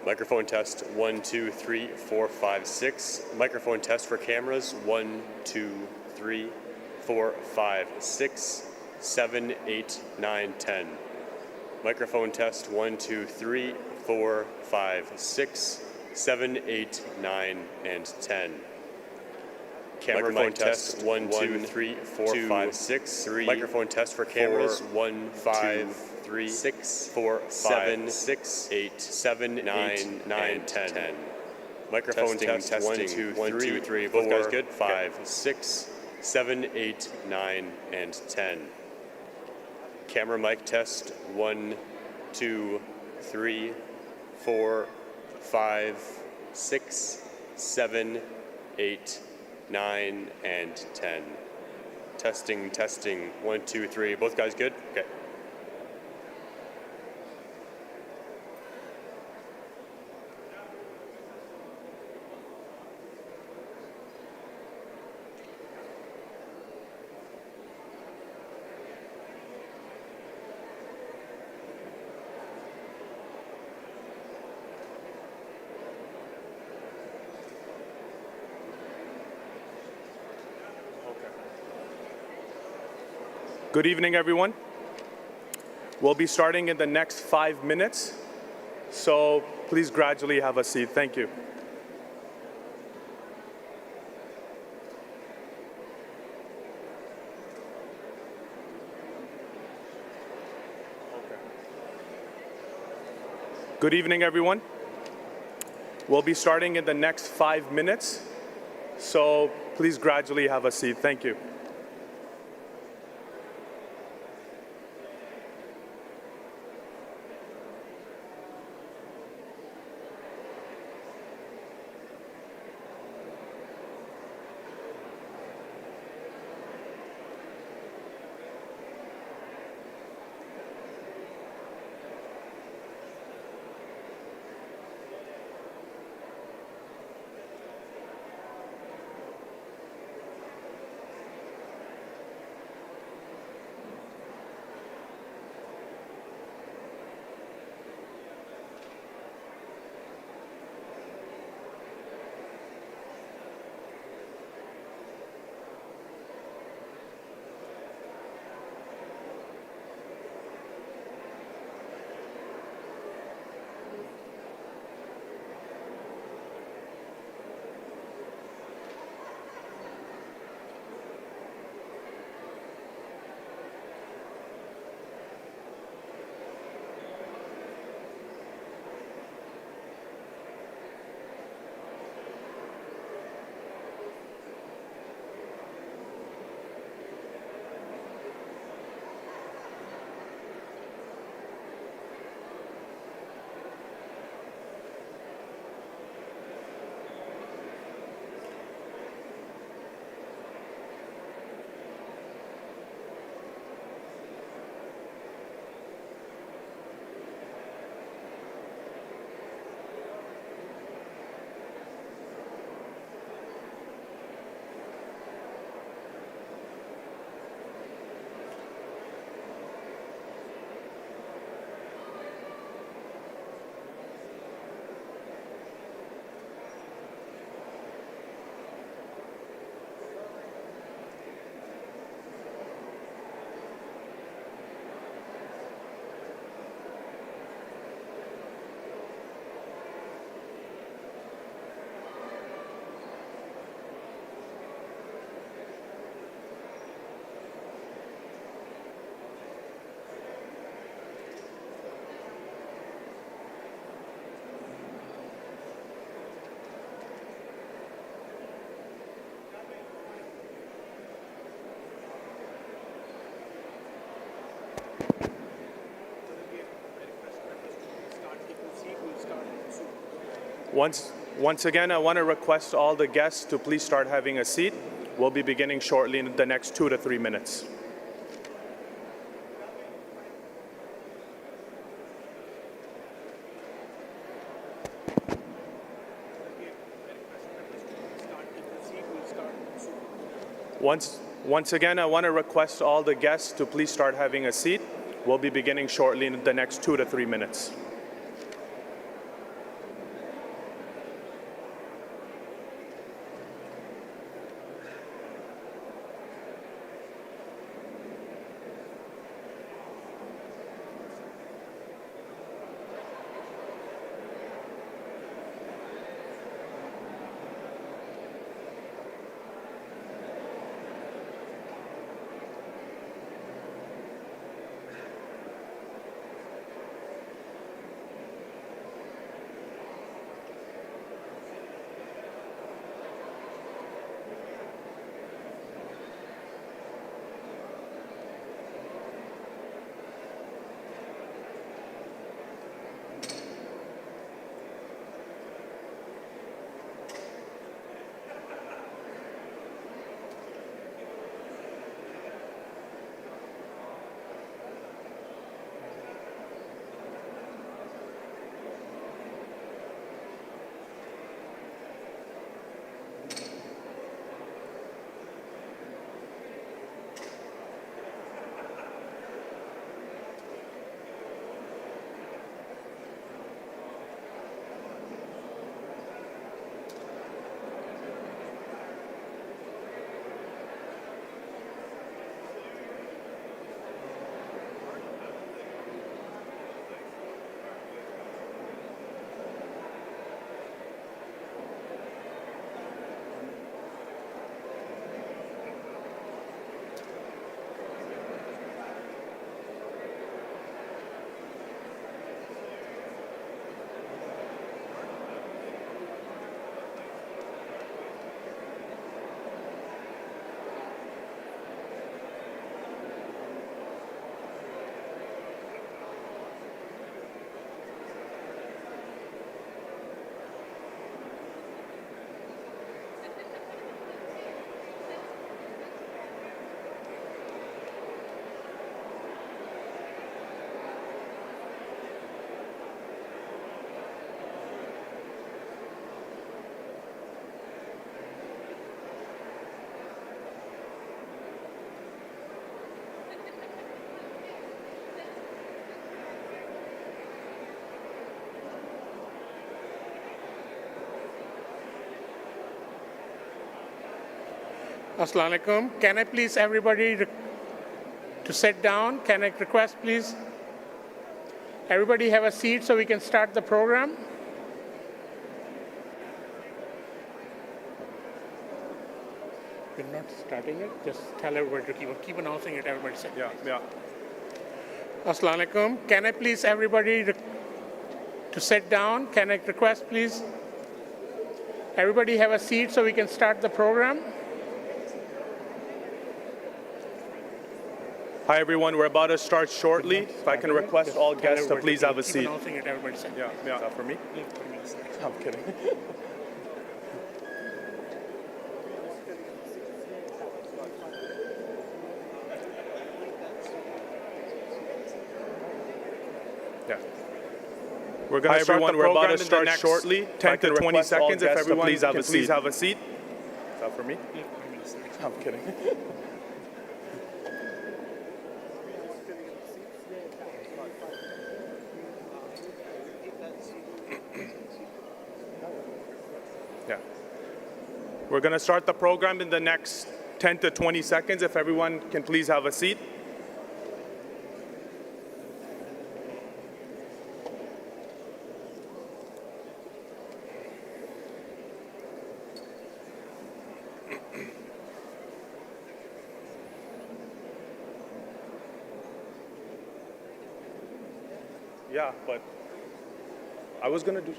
Microphone test 1, 2, 3, 4, 5, 6. Microphone test for cameras 1, 2, 3, 4, 5, 6, 7, 8, 9, 10. Microphone test 1, 2, 3, 4, 5, 6, 7, 8, 9, and 10. Camera mic test 1, 2, 3, 4, 5, 6. Microphone test for cameras 1, 5, 3, 6, 4, 7, 6, 8, 7, 9, 9, 10. Microphone test 1, 2, 3. Both guys good? 5, 6, 7, 8, 9, and 10. Camera mic test 1, 2, 3, 4, 5, 6, 7, 8, 9, and 10. Testing, testing. 1, 2, 3. Both guys good? Okay. Good evening, everyone. We'll be starting in the next 5 minutes, so please gradually have a seat. Thank you. Good evening, everyone. We'll be starting in the next 5 minutes, so please gradually have a seat. Thank you. Once again, I want to request all the guests to please start having a seat. We'll be beginning shortly in the next 2 to 3 minutes. Once again, I want to request all the guests to please start having a seat. We'll be beginning shortly in the next 2 to 3 minutes. Assalamu alaikum. Can I please everybody to sit down? Can I request please everybody have a seat so we can start the program? We're not starting it. Just tell everybody to keep announcing it. Everybody sit. Yeah. Assalamu alaikum. Can I please everybody to sit down? Can I request please everybody have a seat so we can start the program? Hi, everyone. We're about to start shortly. If I can request all guests to please have a seat. Keep announcing it. Everybody sit. Yeah. Is that for me? I'm kidding. Yeah. We're going to start the program in the next shortly. 10 to 20 seconds. If everyone please have a seat. Is that for me? I'm kidding. Yeah. We're going to start the program in the next 10 to 20 seconds. If everyone can please have a seat. Yeah, but I was going to do...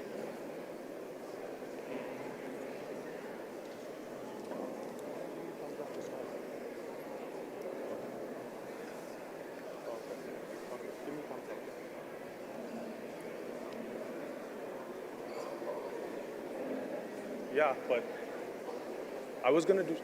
Yeah, but I was going to do...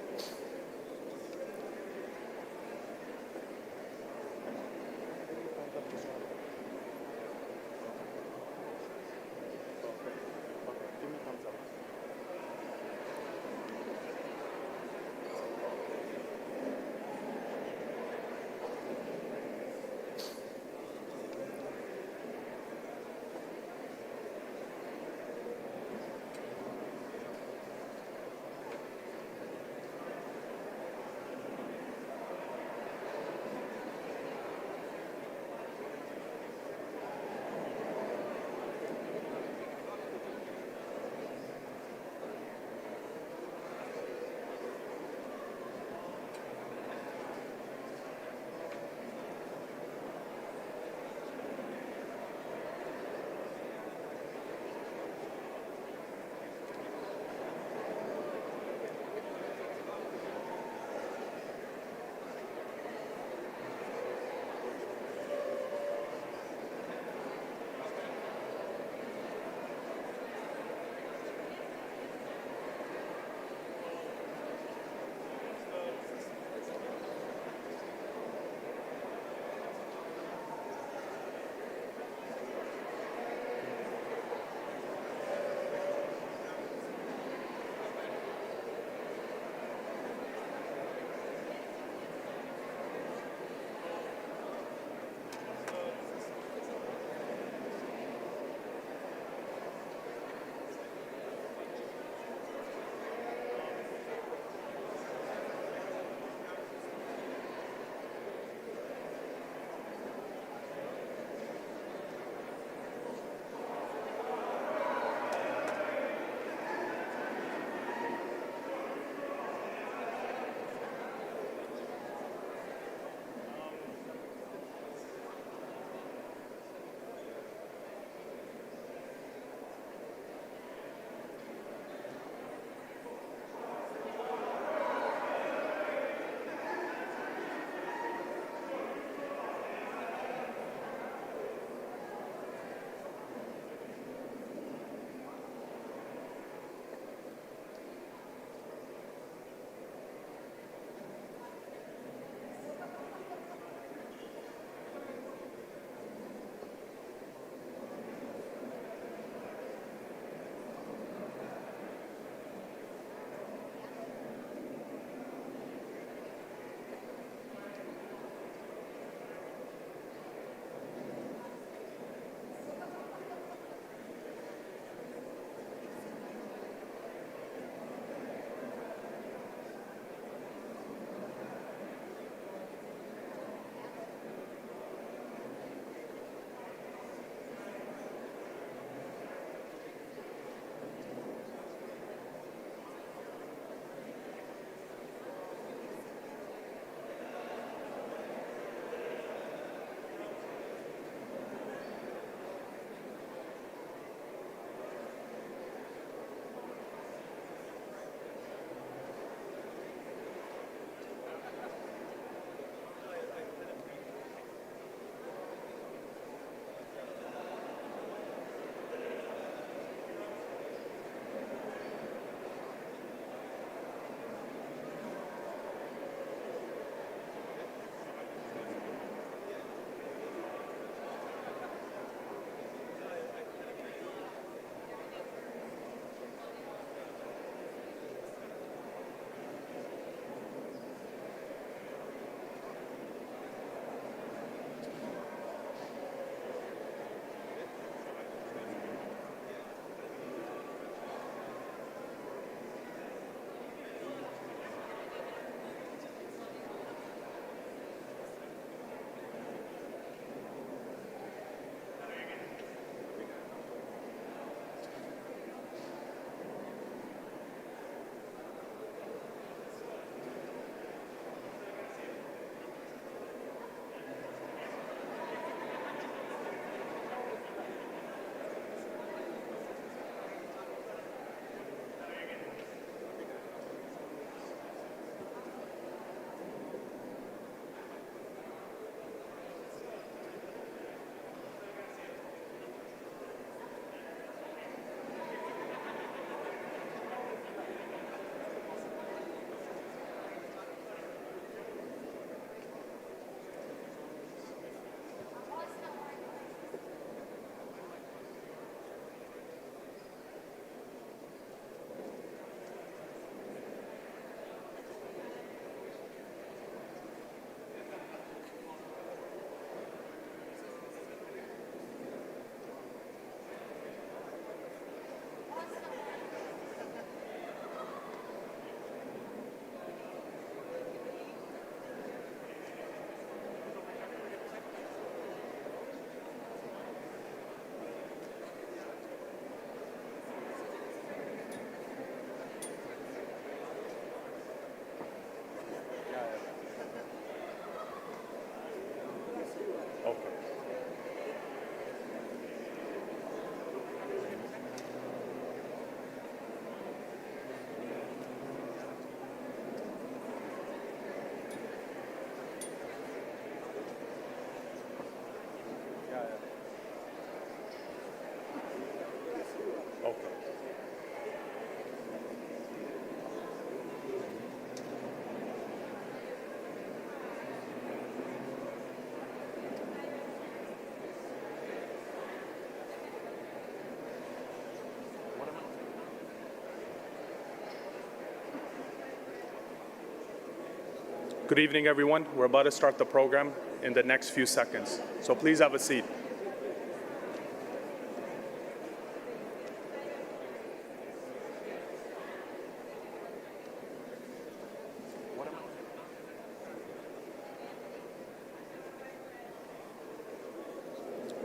Good evening, everyone. We're about to start the program in the next few seconds, so please have a seat.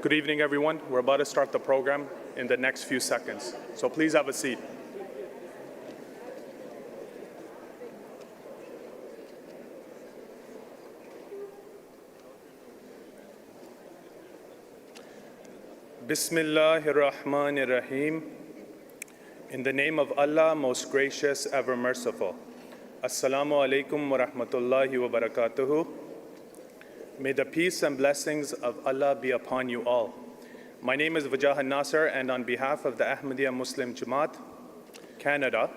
Good evening, everyone. We're about to start the program in the next few seconds, so please have a seat. Bismillahir Rahmanir Rahim. In the name of Allah, most gracious, ever merciful. Assalamu alaikum wa rahmatullahi wa barakatuhu. May the peace and blessings of Allah be upon you all. My name is Wajah Nasser, and on behalf of the Ahmadiyya Muslim Jama'at, Canada,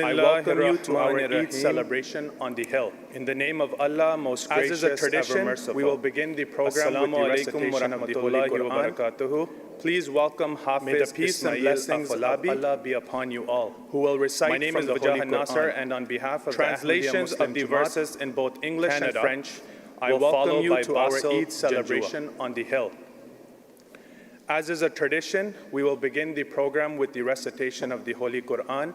I welcome you to our Eid celebration on the Hill. In the name of Allah, most gracious, ever merciful, we will begin the program with the recitation of the Holy Quran. Please welcome Hafiz Ismail of Allah be upon you all, who will recite. My name is Wajah Nasser, and on behalf of translations of the verses in both English and French, I welcome you to our Eid celebration on the Hill. As is a tradition, we will begin the program with the recitation of the Holy Quran.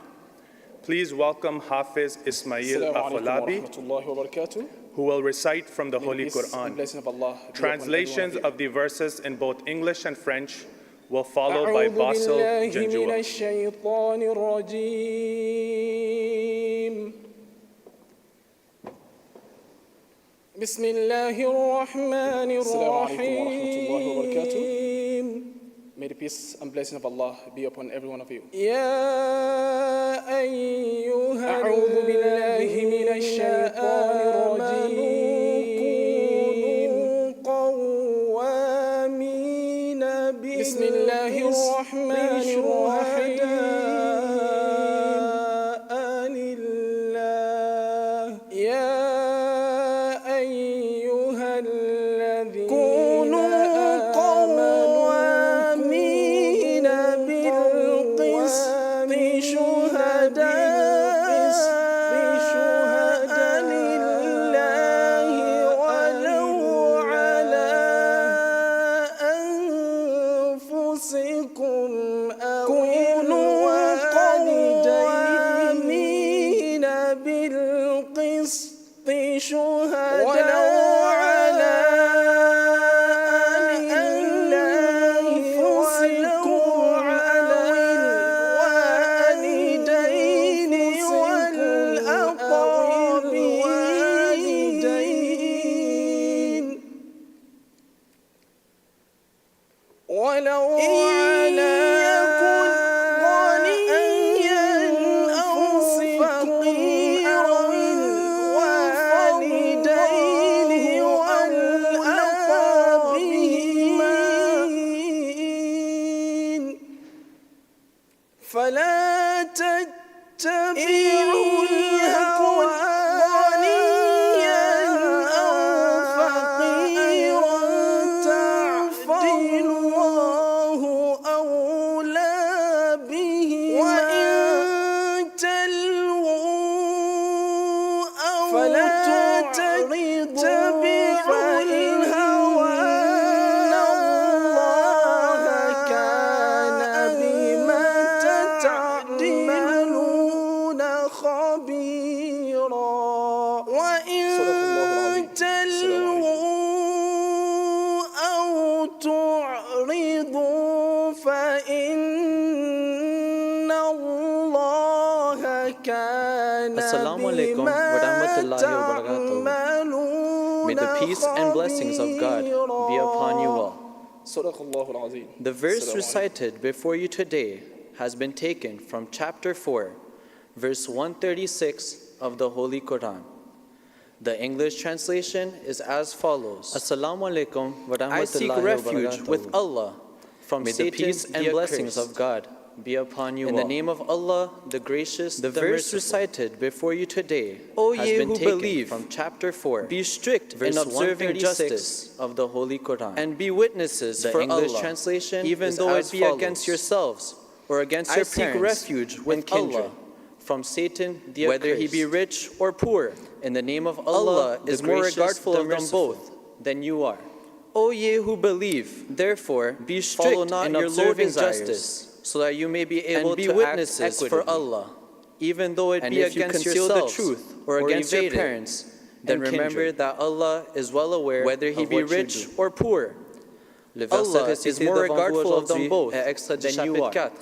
Please welcome Hafiz Ismail Afolabi, who will recite from the Holy Quran. Translations of the verses in both English and French will follow by Basil Janjua. بسم الله الرحمن الرحيم. May the peace and blessing of Allah be upon every one of you. يا أيها أعوذ بالله من الشيطان الرجيم. قوامين بسم الله الرحمن الرحيم. Assalamu alaikum wa rahmatullahi wa barakatuh. May the peace and blessings of God be upon you all. The verse recited before you today has been taken from chapter 4, verse 136 of the Holy Quran. The English translation is as follows. Assalamu alaikum wa rahmatullahi wa barakatuh. I seek refuge with Allah from Satan and blessings of God be upon you all. In the name of Allah, the gracious, the verse recited before you today, O ye who believe, from chapter 4, be strict in observing justice of the Holy Quran, and be witnesses for English Allah, translation, even though it be against yourselves or against your parents. I seek refuge with Allah from Satan the accursed. Whether he be rich or poor, in the name of Allah is more regardful of them both than you are. O ye who believe, therefore, be strict in observing justice, so that you may be able to witnesses for Allah, even though it be against yourselves the truth or against your parents. Then remember that Allah is well aware whether he be rich or poor. Allah is more regardful of them both than you are.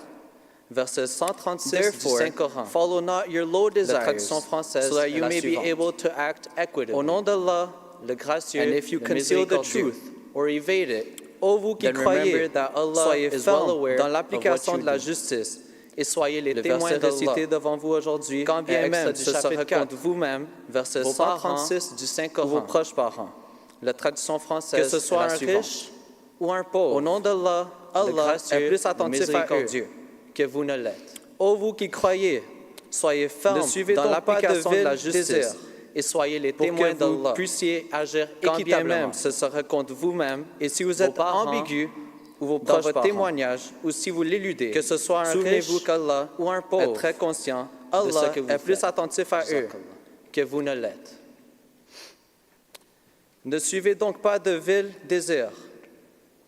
Verset 136 du Saint-Coran. Follow not your low desires, so that you may be able to act equitably. Au nom d'Allah, le gracieux, and if you conceal the truth or evade it, ô vous qui croyez, soyez fermes dans l'application de la justice et soyez les témoins d'Allah. Devant vous aujourd'hui, quand bien même ce sera contre vous-même, verset 136 du Saint-Coran, vos proches parents. La traduction française, que ce soit un riche ou un pauvre, au nom d'Allah, Allah est plus attentif à eux que vous ne l'êtes. Ô vous qui croyez, soyez fermes dans l'application de la justice et soyez les témoins d'Allah. Vous puissiez agir équitablement. Quand bien même ce sera contre vous-même, et si vous êtes ambigu ou vos proches dans votre témoignage, ou si vous l'éludez, que ce soit un souvenez-vous qu'Allah ou un pauvre est très conscient de ce que vous faites. Plus attentif à eux que vous ne l'êtes. Ne suivez donc pas de vils désirs,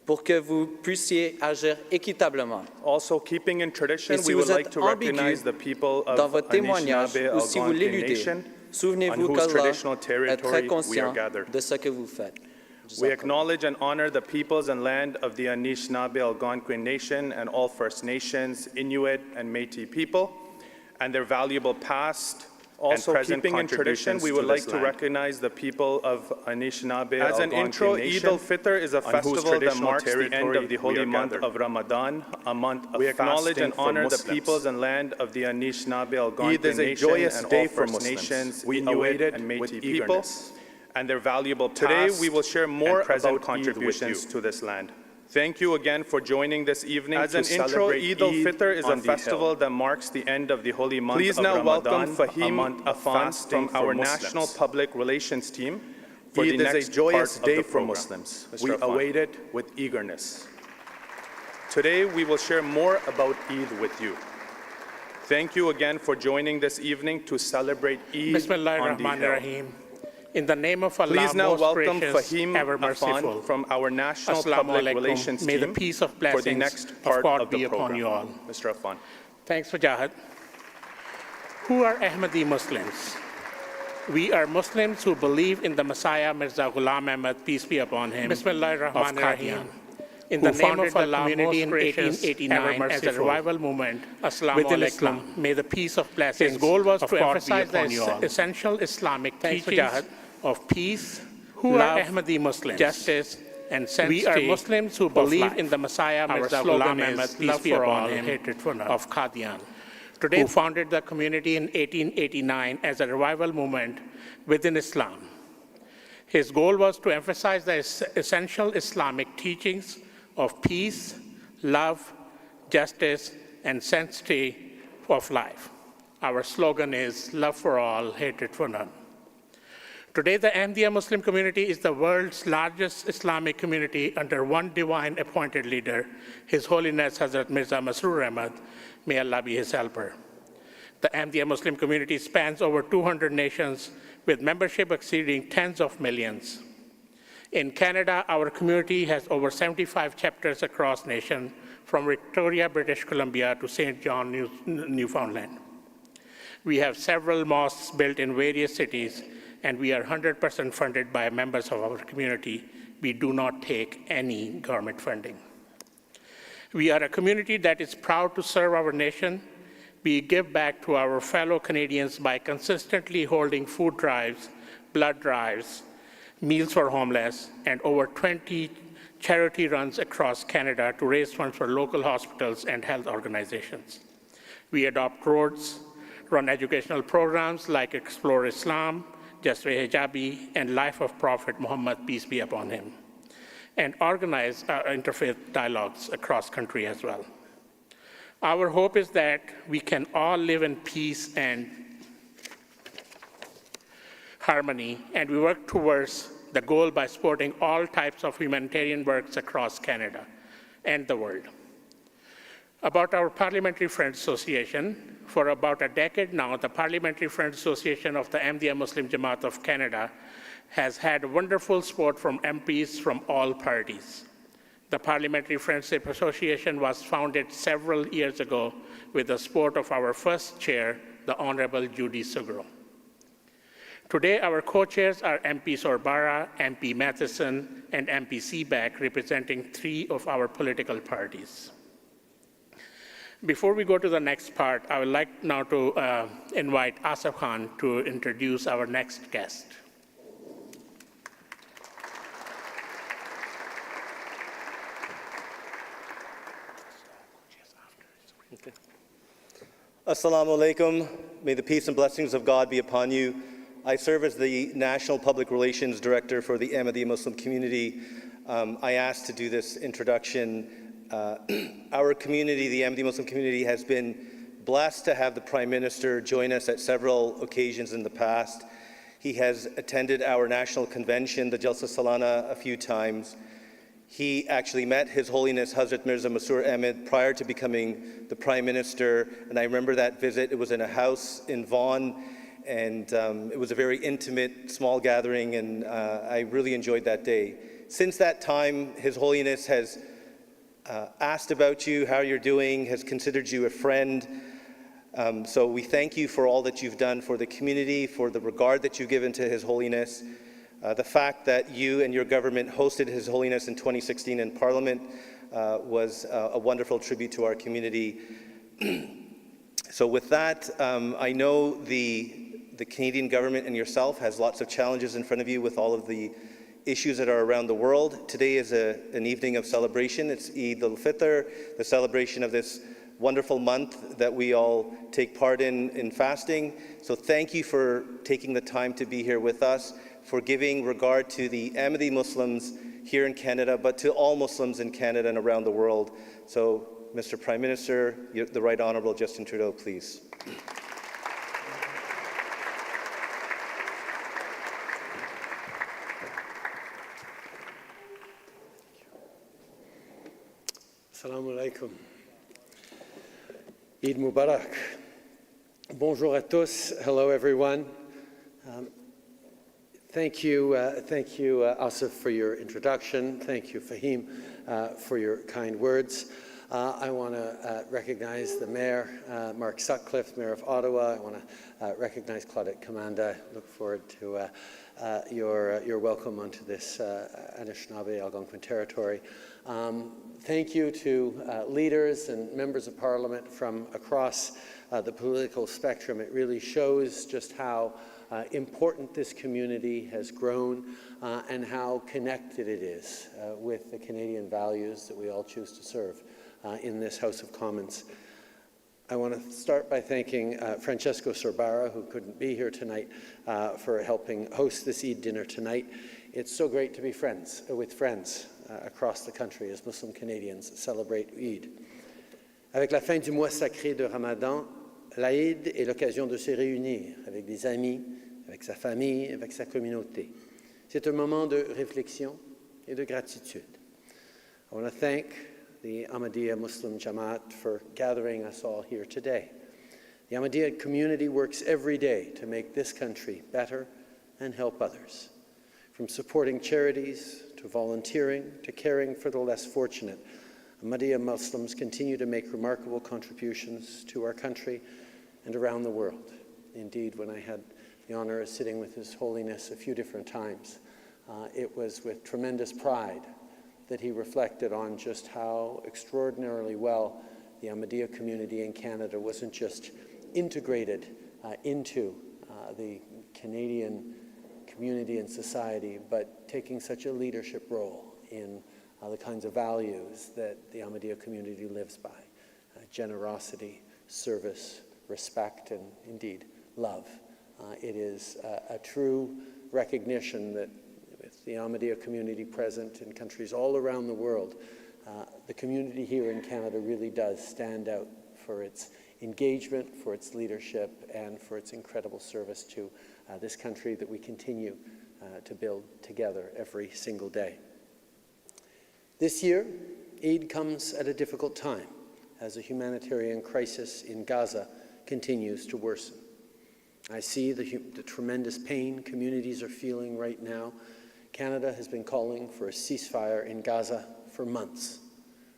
pour que vous puissiez agir équitablement. Also, keeping in tradition, we would like to recognize the people of dans votre témoignage, Anishinaabe ou si vous Algonquin l'éludez, Nation, souvenez-vous qu'Allah est très conscient de ce que vous faites. We acknowledge and honor the peoples and land of the Anishinaabe Algonquin Nation and all First Nations, Inuit, and Métis people, and their valuable past also and keeping in tradition, we would like to recognize the people of Anishinaabe as an intro. Eid al-Fitr is a festival that marks the end of the holy month of Ramadan, a month of we acknowledge and honor the peoples and land of the Anishinaabe Algonquin Nation joyous and day all First Nations. We await it and Métis people and their valuable past. Today we will share more about contributions to this land. Thank you again for joining this evening. As an intro, Eid al-Fitr is a festival that marks the end of the holy month of Ramadan. Please now welcome Fahim Afan from our National Public Relations team. Eid is a joyous day for Muslims. We await it with eagerness. Today we will share more about Eid with you. Thank you again for joining this evening to celebrate Eid on the Hill. In the name of Allah, please now most welcome gracious, Fahim ever merciful. Afan from our National Assalamu Public alaikum. Relations May the team peace of for blessings the next part of God of the be program. upon you all. Mr. Afan. Thanks, Fajahad. Who are Ahmadi Muslims? We are Muslims who believe in the Messiah, Mirza Ghulam Ahmad, peace be upon him, Bismillahir Rahmanir Rahim. In the name of Allah, community in 1889 as a revival movement within Islam. May the peace of blessings His goal was to emphasize the essential Islamic teachings of peace, who love, are Ahmadi Muslims, justice, and sanctity. We are Muslims who believe in the Messiah, Mirza Ghulam Ahmad, peace be upon him, hatred for none, of Qadian. Today, who founded the community in 1889 as a revival movement within Islam. His goal was to emphasize the essential Islamic teachings of peace, love, justice, and sanctity of life. Our slogan is love for all, hatred for none. Today, the Ahmadiyya Muslim community is the world's largest Islamic community under one divine appointed leader, His Holiness Hazrat Mirza Masroor Ahmad. May Allah be his helper. The Ahmadiyya Muslim community spans over 200 nations with membership exceeding tens of millions. In Canada, our community has over 75 chapters across nation, from Victoria, British Columbia to St. John, Newfoundland. We have several mosques built in various cities, and we are 100% funded by members of our community. We do not take any government funding. We are a community that is proud to serve our nation. We give back to our fellow Canadians by consistently holding food drives, blood drives, meals for homeless, and over 20 charity runs across Canada to raise funds for local hospitals and health organizations. We adopt roads, run educational programs like Explore Islam, Jaswe Hijabi, and Life of Prophet Muhammad, peace be upon him, and organize interfaith dialogues across country as well. Our hope is that we can all live in peace and harmony, and we work towards the goal by supporting all types of humanitarian works across Canada and the world. About our Parliamentary Friends Association, for about a decade now, the Parliamentary Friends Association of the Ahmadiyya Muslim Jama'at of Canada has had wonderful support from MPs from all parties. The Parliamentary Friendship Association was founded several years ago with the support of our first chair, the Honorable Judy Sugro. Today, our co-chairs are MP Sorbara, MP Matheson, and MP Seaback, representing 3 of our political parties. Before we go to the next part, I would like now to invite Asif Khan to introduce our next guest. Okay. Assalamu alaikum. May the peace and blessings of God be upon you. I serve as the National Public Relations Director for the Ahmadiyya Muslim community. I asked to do this introduction. Our community, the Ahmadiyya Muslim community, has been blessed to have the Prime Minister join us at several occasions in the past. He has attended our national convention, the Jalsa Salana, a few times. He actually met His Holiness Hazrat Mirza Masroor Ahmed prior to becoming the Prime Minister, and I remember that visit. It was in a house in Vaughan, and it was a very intimate, small gathering, and I really enjoyed that day. Since that time, His Holiness has asked about you, how you're doing, has considered you a friend. So we thank you for all that you've done for the community, for the regard that you've given to His Holiness. The fact that you and your government hosted His Holiness in 2016 in Parliament was a wonderful tribute to our community. So with that, I know the Canadian government and yourself has lots of challenges in front of you with all of the issues that are around the world. Today is an evening of celebration. It's Eid al-Fitr, the celebration of this wonderful month that we all take part in fasting. So thank you for taking the time to be here with us, for giving regard to the Ahmadi Muslims here in Canada, but to all Muslims in Canada and around the world. So, Mr. Prime Minister, the Right Honourable Justin Trudeau, please. Assalamu alaikum. Eid Mubarak. Bonjour à tous. Hello, everyone. Thank you, Asif, for your introduction. Thank you, Fahim, for your kind words. I want to recognize the Mayor, Mark Sutcliffe, Mayor of Ottawa. I want to recognize Claudette Commanda. Look forward to your welcome onto this Anishinaabe Algonquin territory. Thank you to leaders and members of Parliament from across the political spectrum. It really shows just how important this community has grown and how connected it is with the Canadian values that we all choose to serve in this House of Commons. I want to start by thanking Francesco Sorbara, who couldn't be here tonight, for helping host this Eid dinner tonight. It's so great to be friends with friends across the country as Muslim Canadians celebrate Eid. Avec la fin du mois sacré de Ramadan, l'Aïd est l'occasion de se réunir avec des amis, avec sa famille, avec sa communauté. C'est un moment de réflexion et de gratitude. I want to thank the Ahmadiyya Muslim Jama'at for gathering us all here today. The Ahmadiyya community works every day to make this country better and help others. From supporting charities, to volunteering, to caring for the less fortunate, Ahmadiyya Muslims continue to make remarkable contributions to our country and around the world. Indeed, when I had the honor of sitting with His Holiness a few different times, it was with tremendous pride that he reflected on just how extraordinarily well the Ahmadiyya community in Canada wasn't just integrated into the Canadian community and society, but taking such a leadership role in the kinds of values that the Ahmadiyya community lives by: generosity, service, respect, and indeed love. It is a true recognition that with the Ahmadiyya community present in countries all around the world, the community here in Canada really does stand out for its engagement, for its leadership, and for its incredible service to this country that we continue to build together every single day. This year, Eid comes at a difficult time as a humanitarian crisis in Gaza continues to worsen. I see the tremendous pain communities are feeling right now. Canada has been calling for a ceasefire in Gaza for months.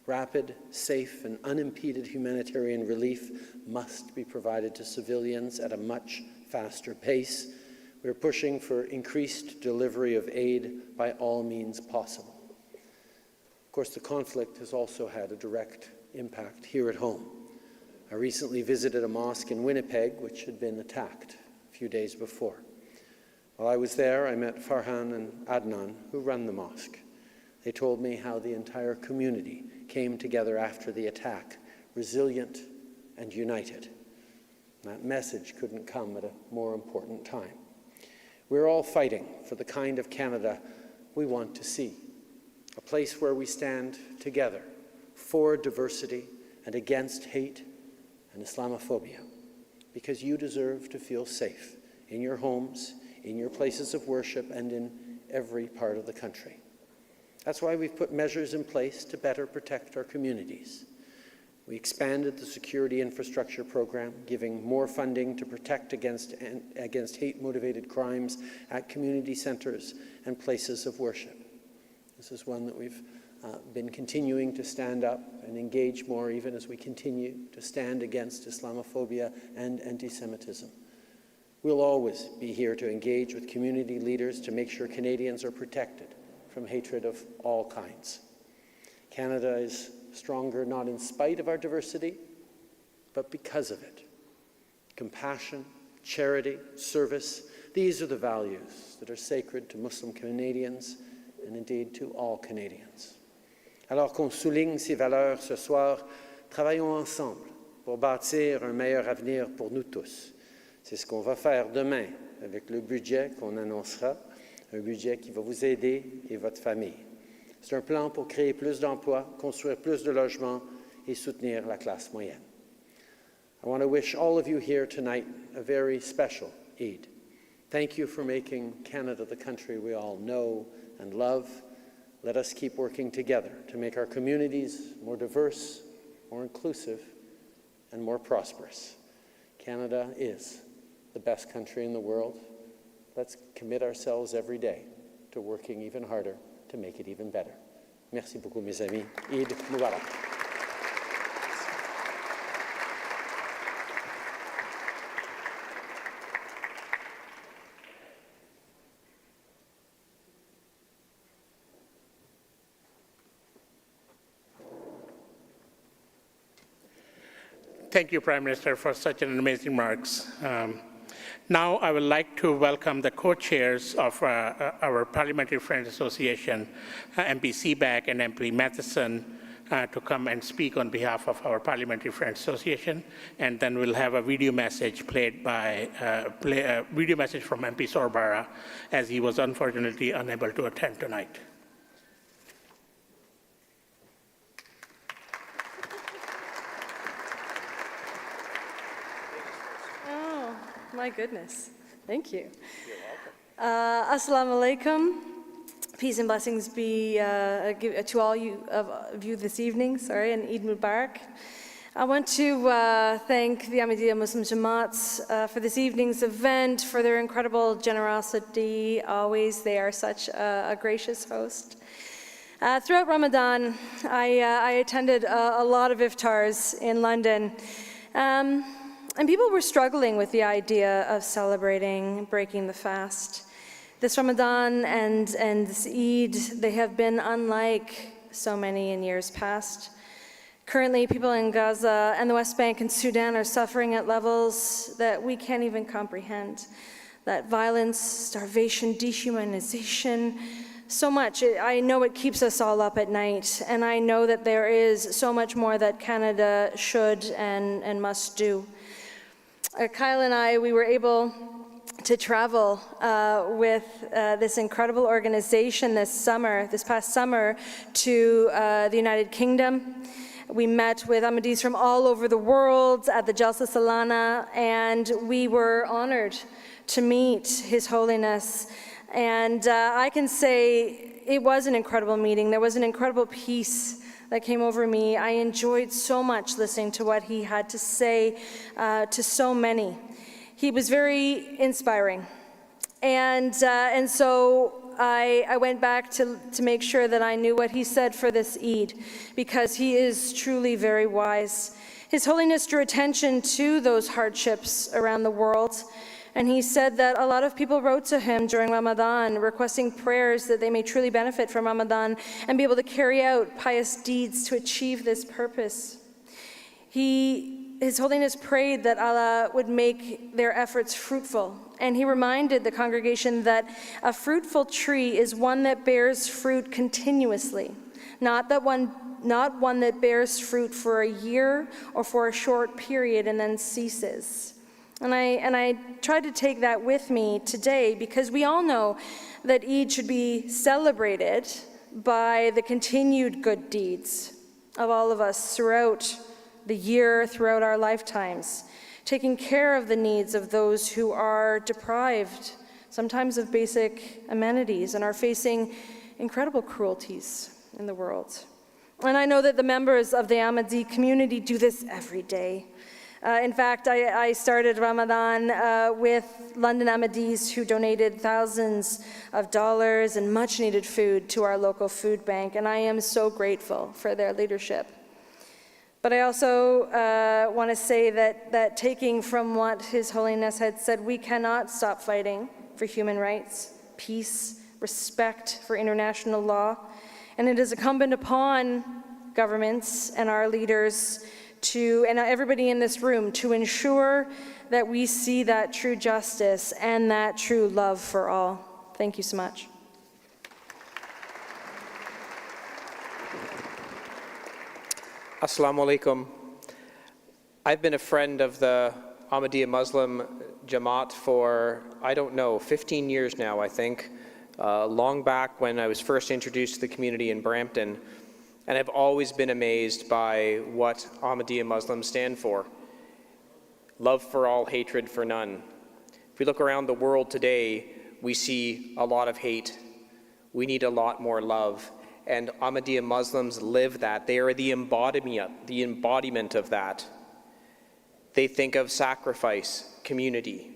Rapid, safe, and unimpeded humanitarian relief must be provided to civilians at a much faster pace. We're pushing for increased delivery of aid by all means possible. Of course, the conflict has also had a direct impact here at home. I recently visited a mosque in Winnipeg, which had been attacked a few days before. While I was there, I met Farhan and Adnan, who run the mosque. They told me how the entire community came together after the attack, resilient and united. That message couldn't come at a more important time. We're all fighting for the kind of Canada we want to see, a place where we stand together for diversity and against hate and Islamophobia, because you deserve to feel safe in your homes, in your places of worship, and in every part of the country. That's why we've put measures in place to better protect our communities. We expanded the security infrastructure program, giving more funding to protect against hate-motivated crimes at community centers and places of worship. This is one that we've been continuing to stand up and engage more, even as we continue to stand against Islamophobia and anti-Semitism. We'll always be here to engage with community leaders to make sure Canadians are protected from hatred of all kinds. Canada is stronger not in spite of our diversity, but because of it. Compassion, charity, service, these are the values that are sacred to Muslim Canadians and indeed to all Canadians. Alors qu'on souligne ces valeurs ce soir, travaillons ensemble pour bâtir un meilleur avenir pour nous tous. C'est ce qu'on va faire demain avec le budget qu'on annoncera, un budget qui va vous aider et votre famille. C'est un plan pour créer plus d'emplois, construire plus de logements et soutenir la classe moyenne. I want to wish all of you here tonight a very special Eid. Thank you for making Canada the country we all know and love. Let us keep working together to make our communities more diverse, more inclusive, and more prosperous. Canada is the best country in the world. Let's commit ourselves every day to working even harder to make it even better. Merci beaucoup, mes amis. Eid Mubarak. Thank you, Prime Minister, for such an amazing remarks. Now I would like to welcome the co-chairs of our Parliamentary Friends Association, MP Civic and MP Matheson, to come and speak on behalf of our Parliamentary Friends Association, and then we'll have a video message played by video message from MP Sorbara, as he was unfortunately unable to attend tonight. My goodness, thank you. You're welcome. Assalamu alaikum. Peace and blessings be to all of you this evening, and Eid Mubarak. I want to thank the Ahmadiyya Muslim Jama'at for this evening's event, for their incredible generosity. Always, they are such a gracious host. Throughout Ramadan, I attended a lot of iftars in London. And people were struggling with the idea of celebrating, breaking the fast. This Ramadan and this Eid, they have been unlike so many in years past. Currently, people in Gaza and the West Bank and Sudan are suffering at levels that we can't even comprehend. That violence, starvation, dehumanization, so much. I know it keeps us all up at night, and I know that there is so much more that Canada should and must do. Kyle and I, we were able to travel with this incredible organization this past summer, to the United Kingdom. We met with Ahmadis from all over the world at the Jalsa Salana, and we were honored to meet His Holiness. And I can say it was an incredible meeting. There was an incredible peace that came over me. I enjoyed so much listening to what he had to say to so many. He was very inspiring. And so I went back to make sure that I knew what he said for this Eid, because he is truly very wise. His Holiness drew attention to those hardships around the world, and he said that a lot of people wrote to him during Ramadan requesting prayers that they may truly benefit from Ramadan and be able to carry out pious deeds to achieve this purpose. His Holiness prayed that Allah would make their efforts fruitful, and he reminded the congregation that a fruitful tree is one that bears fruit continuously, not one that bears fruit for a year or for a short period and then ceases. And I tried to take that with me today, because we all know that Eid should be celebrated by the continued good deeds of all of us throughout the year, throughout our lifetimes, taking care of the needs of those who are deprived, sometimes of basic amenities, and are facing incredible cruelties in the world. And I know that the members of the Ahmadi community do this every day. In fact, I started Ramadan with London Ahmadis who donated thousands of dollars and much needed food to our local food bank, and I am so grateful for their leadership. But I also want to say that taking from what His Holiness had said, we cannot stop fighting for human rights, peace, respect for international law, and it is incumbent upon governments and our leaders and everybody in this room to ensure that we see that true justice and that true love for all. Thank you so much. Assalamu alaikum. I've been a friend of the Ahmadiyya Muslim Jama'at for, 15 years now, I think. Long back when I was first introduced to the community in Brampton. And I've always been amazed by what Ahmadiyya Muslims stand for. Love for all, hatred for none. If we look around the world today, we see a lot of hate. We need a lot more love. And Ahmadiyya Muslims live that. They are the embodiment of that. They think of sacrifice, community.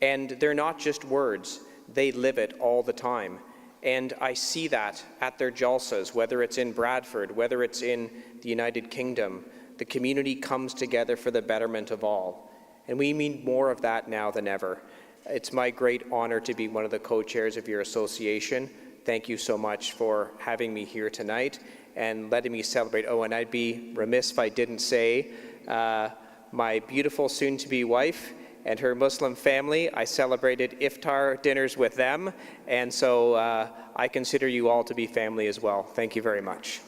And they're not just words, they live it all the time. And I see that at their jalsas, whether it's in Bradford, whether it's in the United Kingdom. The community comes together for the betterment of all. And we need more of that now than ever. It's my great honor to be one of the co-chairs of your association. Thank you so much for having me here tonight and letting me celebrate. Oh, and I'd be remiss if I didn't say my beautiful soon-to-be wife and her Muslim family. I celebrated iftar dinners with them, and so I consider you all to be family as well. Thank you very much.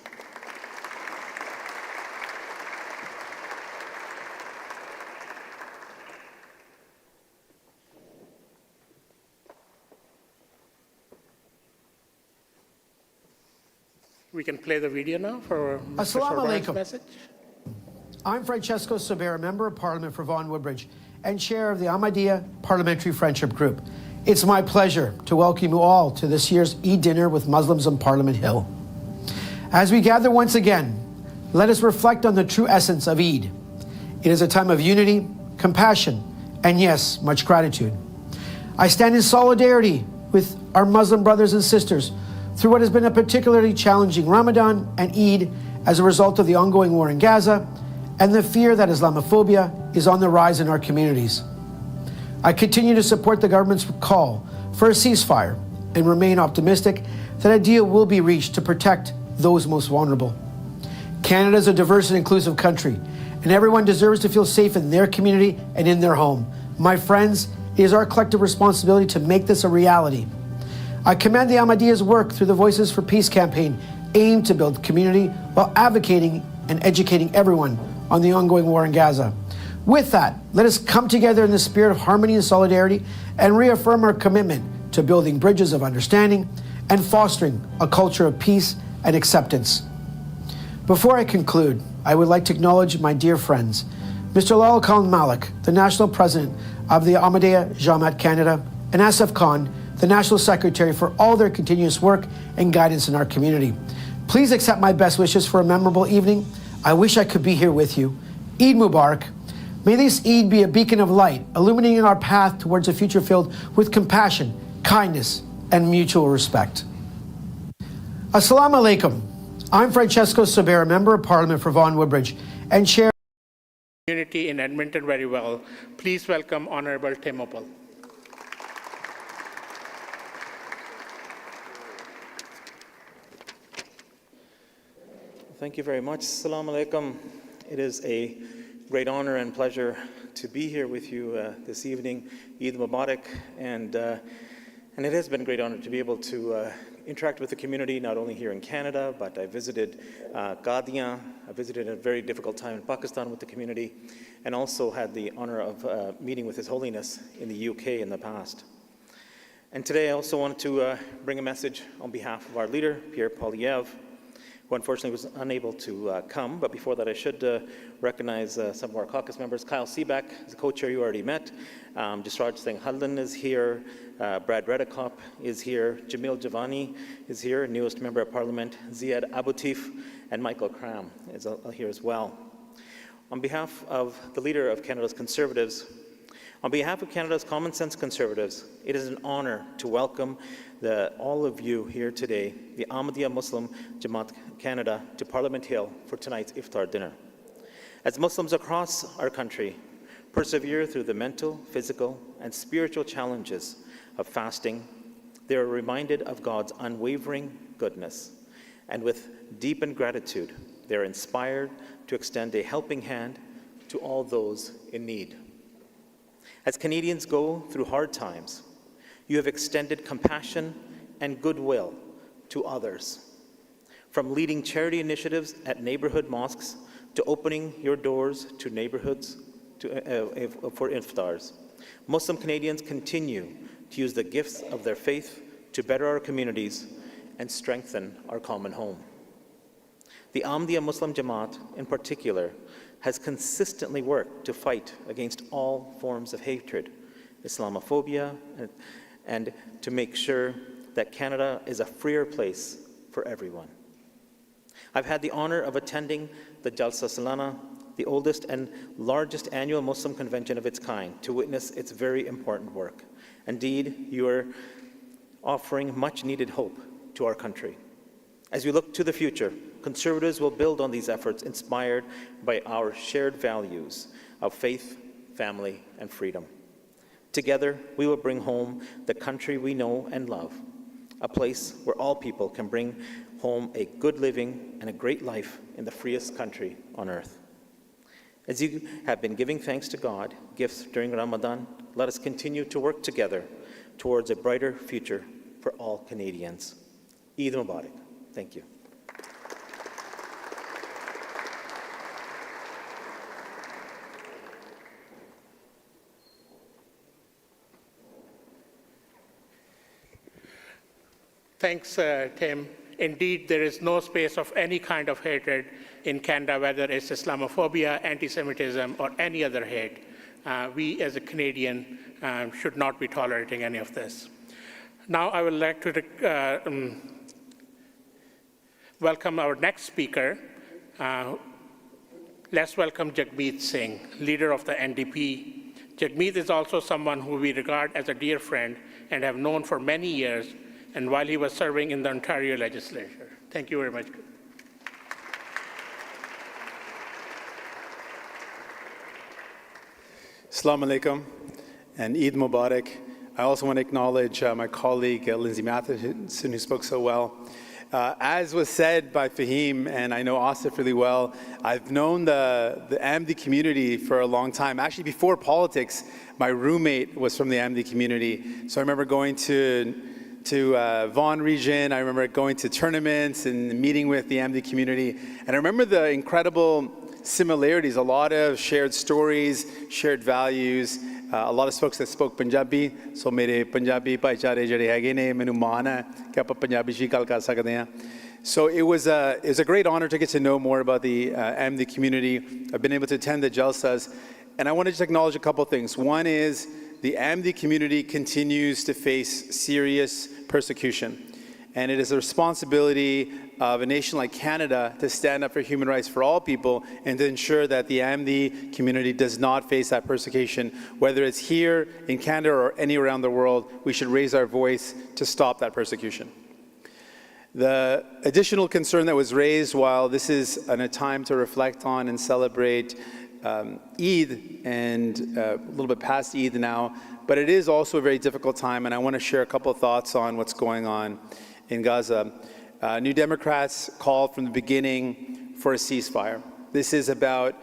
We can play the video now for Mr. Assalamu Sorbar's alaikum. message. I'm Francesco Sobera, Member of Parliament for Vaughan Woodbridge and Chair of the Ahmadiyya Parliamentary Friendship Group. It's my pleasure to welcome you all to this year's Eid dinner with Muslims on Parliament Hill. As we gather once again, let us reflect on the true essence of Eid. It is a time of unity, compassion, and yes, much gratitude. I stand in solidarity with our Muslim brothers and sisters through what has been a particularly challenging Ramadan and Eid as a result of the ongoing war in Gaza and the fear that Islamophobia is on the rise in our communities. I continue to support the government's call for a ceasefire and remain optimistic that a deal will be reached to protect those most vulnerable. Canada is a diverse and inclusive country, and everyone deserves to feel safe in their community and in their home. My friends, it is our collective responsibility to make this a reality. I commend the Ahmadiyya's work through the Voices for Peace campaign aimed to build community while advocating and educating everyone on the ongoing war in Gaza. With that, let us come together in the spirit of harmony and solidarity and reaffirm our commitment to building bridges of understanding and fostering a culture of peace and acceptance. Before I conclude, I would like to acknowledge my dear friends, Mr. Lal Khan Malik, the National President of the Ahmadiyya Jama'at Canada, and Asif Khan, the National Secretary, for all their continuous work and guidance in our community. Please accept my best wishes for a memorable evening. I wish I could be here with you. Eid Mubarak. May this Eid be a beacon of light, illuminating our path towards a future filled with compassion, kindness, and mutual respect. Assalamu alaikum. I'm Francesco Sobera, Member of Parliament for Vaughan Woodbridge, and Chair Community in Edmonton very well. Please welcome Honorable Tim Opal. Thank you very much. Assalamu alaikum. It is a great honor and pleasure to be here with you this evening. Eid Mubarak, and it has been a great honor to be able to interact with the community, not only here in Canada, but I visited Qadian. I visited a very difficult time in Pakistan with the community, and also had the honor of meeting with His Holiness in the UK in the past. And today I also wanted to bring a message on behalf of our leader, Pierre Poilievre, who unfortunately was unable to come. But before that, I should recognize some of our caucus members. Kyle Seaback is a co-chair you already met. Jasraj Singh Haldan is here. Brad Redekop is here. Jamil Javani is here, newest member of parliament. Ziad Aboutif and Michael Cram is here as well. On behalf of the leader of Canada's Conservatives, on behalf of Canada's Common Sense Conservatives, it is an honor to welcome all of you here today, the Ahmadiyya Muslim Jama'at Canada, to Parliament Hill for tonight's iftar dinner. As Muslims across our country persevere through the mental, physical, and spiritual challenges of fasting, they are reminded of God's unwavering goodness. And with deepened gratitude, they are inspired to extend a helping hand to all those in need. As Canadians go through hard times, you have extended compassion and goodwill to others. From leading charity initiatives at neighborhood mosques to opening your doors to neighborhoods for iftars, Muslim Canadians continue to use the gifts of their faith to better our communities and strengthen our common home. The Ahmadiyya Muslim Jama'at, in particular, has consistently worked to fight against all forms of hatred, Islamophobia, and to make sure that Canada is a freer place for everyone. I've had the honor of attending the Jalsa Salana, the oldest and largest annual Muslim convention of its kind, to witness its very important work. Indeed, you are offering much needed hope to our country. As we look to the future, Conservatives will build on these efforts inspired by our shared values of faith, family, and freedom. Together, we will bring home the country we know and love, a place where all people can bring home a good living and a great life in the freest country on earth. As you have been giving thanks to God, gifts during Ramadan, let us continue to work together towards a brighter future for all Canadians. Eid Mubarak. Thank you. Thanks, Tim. Indeed, there is no space of any kind of hatred in Canada, whether it's Islamophobia, anti-Semitism, or any other hate. We, as a Canadian, should not be tolerating any of this. Now, I would like to welcome our next speaker. Let's welcome Jagmeet Singh, leader of the NDP. Jagmeet is also someone who we regard as a dear friend and have known for many years, and while he was serving in the Ontario legislature. Thank you very much. Assalamu alaikum and Eid Mubarak. I also want to acknowledge my colleague Lindsay Matheson, who spoke so well. As was said by Fahim, and I know Asif really well, I've known the Ahmadi community for a long time. Actually, before politics, my roommate was from the Ahmadi community. So I remember going to Vaughan region. I remember going to tournaments and meeting with the Ahmadi community. And I remember the incredible similarities, a lot of shared stories, shared values, a lot of folks that spoke Punjabi. So mere Punjabi bhaichare jehde hage ne mainu maan hai ki aapa Punjabi chi ਗੱਲ ਕਰ ਸਕਦੇ ਹਾਂ. So it was a great honor to get to know more about the Ahmadi community. I've been able to attend the Jalsas, and I want to just acknowledge a couple things. One is the Ahmadi community continues to face serious persecution. And it is the responsibility of a nation like Canada to stand up for human rights for all people and to ensure that the Ahmadi community does not face that persecution. Whether it's here in Canada or anywhere around the world, we should raise our voice to stop that persecution. The additional concern that was raised, while this is a time to reflect on and celebrate Eid and a little bit past Eid now, but it is also a very difficult time, and I want to share a couple of thoughts on what's going on in Gaza. New Democrats called from the beginning for a ceasefire. This is about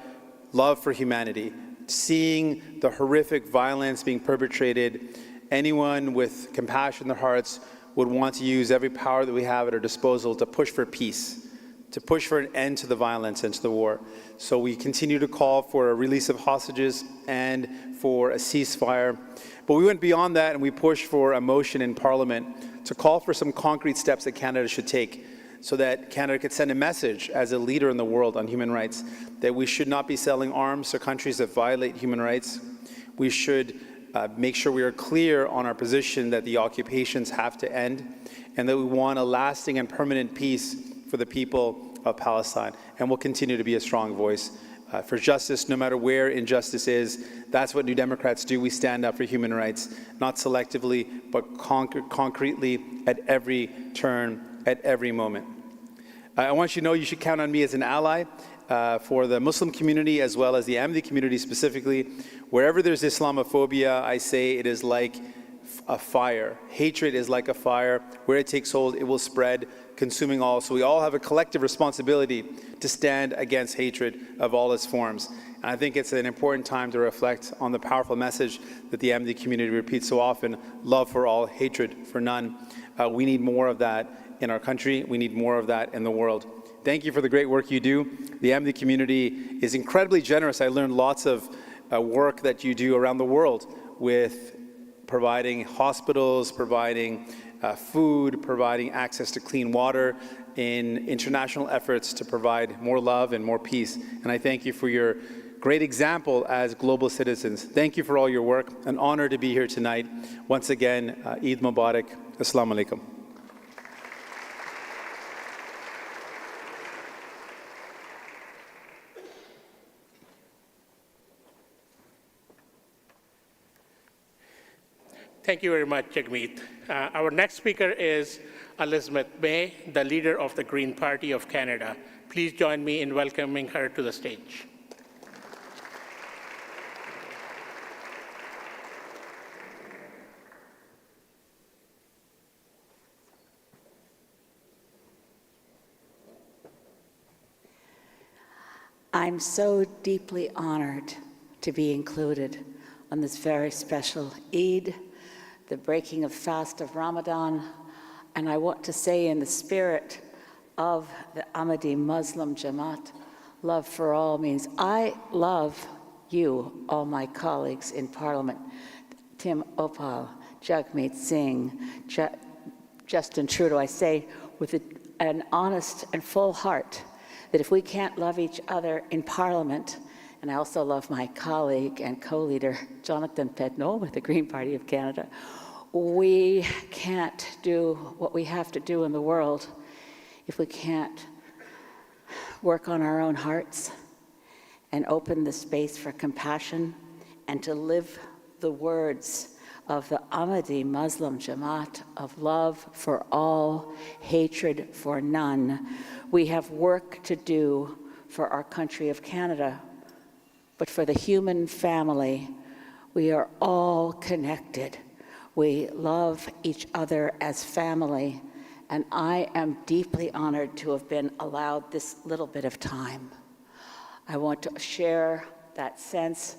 love for humanity, seeing the horrific violence being perpetrated. Anyone with compassion in their hearts would want to use every power that we have at our disposal to push for peace, to push for an end to the violence and to the war. So we continue to call for a release of hostages and for a ceasefire. But we went beyond that and we pushed for a motion in Parliament to call for some concrete steps that Canada should take so that Canada could send a message as a leader in the world on human rights, that we should not be selling arms to countries that violate human rights. We should make sure we are clear on our position that the occupations have to end and that we want a lasting and permanent peace for the people of Palestine. And we'll continue to be a strong voice for justice, no matter where injustice is. That's what New Democrats do. We stand up for human rights, not selectively, but concretely at every turn, at every moment. I want you to know you should count on me as an ally for the Muslim community as well as the Ahmadi community specifically. Wherever there's Islamophobia, I say it is like a fire. Hatred is like a fire. Where it takes hold, it will spread, consuming all. So we all have a collective responsibility to stand against hatred of all its forms. And I think it's an important time to reflect on the powerful message that the Ahmadi community repeats so often: love for all, hatred for none. We need more of that in our country. We need more of that in the world. Thank you for the great work you do. The Ahmadi community is incredibly generous. I learned lots of work that you do around the world with providing hospitals, providing food, providing access to clean water in international efforts to provide more love and more peace. And I thank you for your great example as global citizens. Thank you for all your work. An honor to be here tonight. Once again, Eid Mubarak. Assalamu alaikum. Thank you very much, Jagmeet. Our next speaker is Elizabeth May, the leader of the Green Party of Canada. Please join me in welcoming her to the stage. I'm so deeply honored to be included on this very special Eid, the breaking of fast of Ramadan, and I want to say in the spirit of the Ahmadi Muslim Jama'at, love for all means I love you, all my colleagues in Parliament, Tim Opal, Jagmeet Singh, Justin Trudeau. I say with an honest and full heart that if we can't love each other in Parliament, and I also love my colleague and co-leader, Jonathan Pedno with the Green Party of Canada, we can't do what we have to do in the world if we can't work on our own hearts and open the space for compassion and to live the words of the Ahmadi Muslim Jama'at of love for all, hatred for none. We have work to do for our country of Canada, but for the human family, we are all connected. We love each other as family, and I am deeply honored to have been allowed this little bit of time. I want to share that sense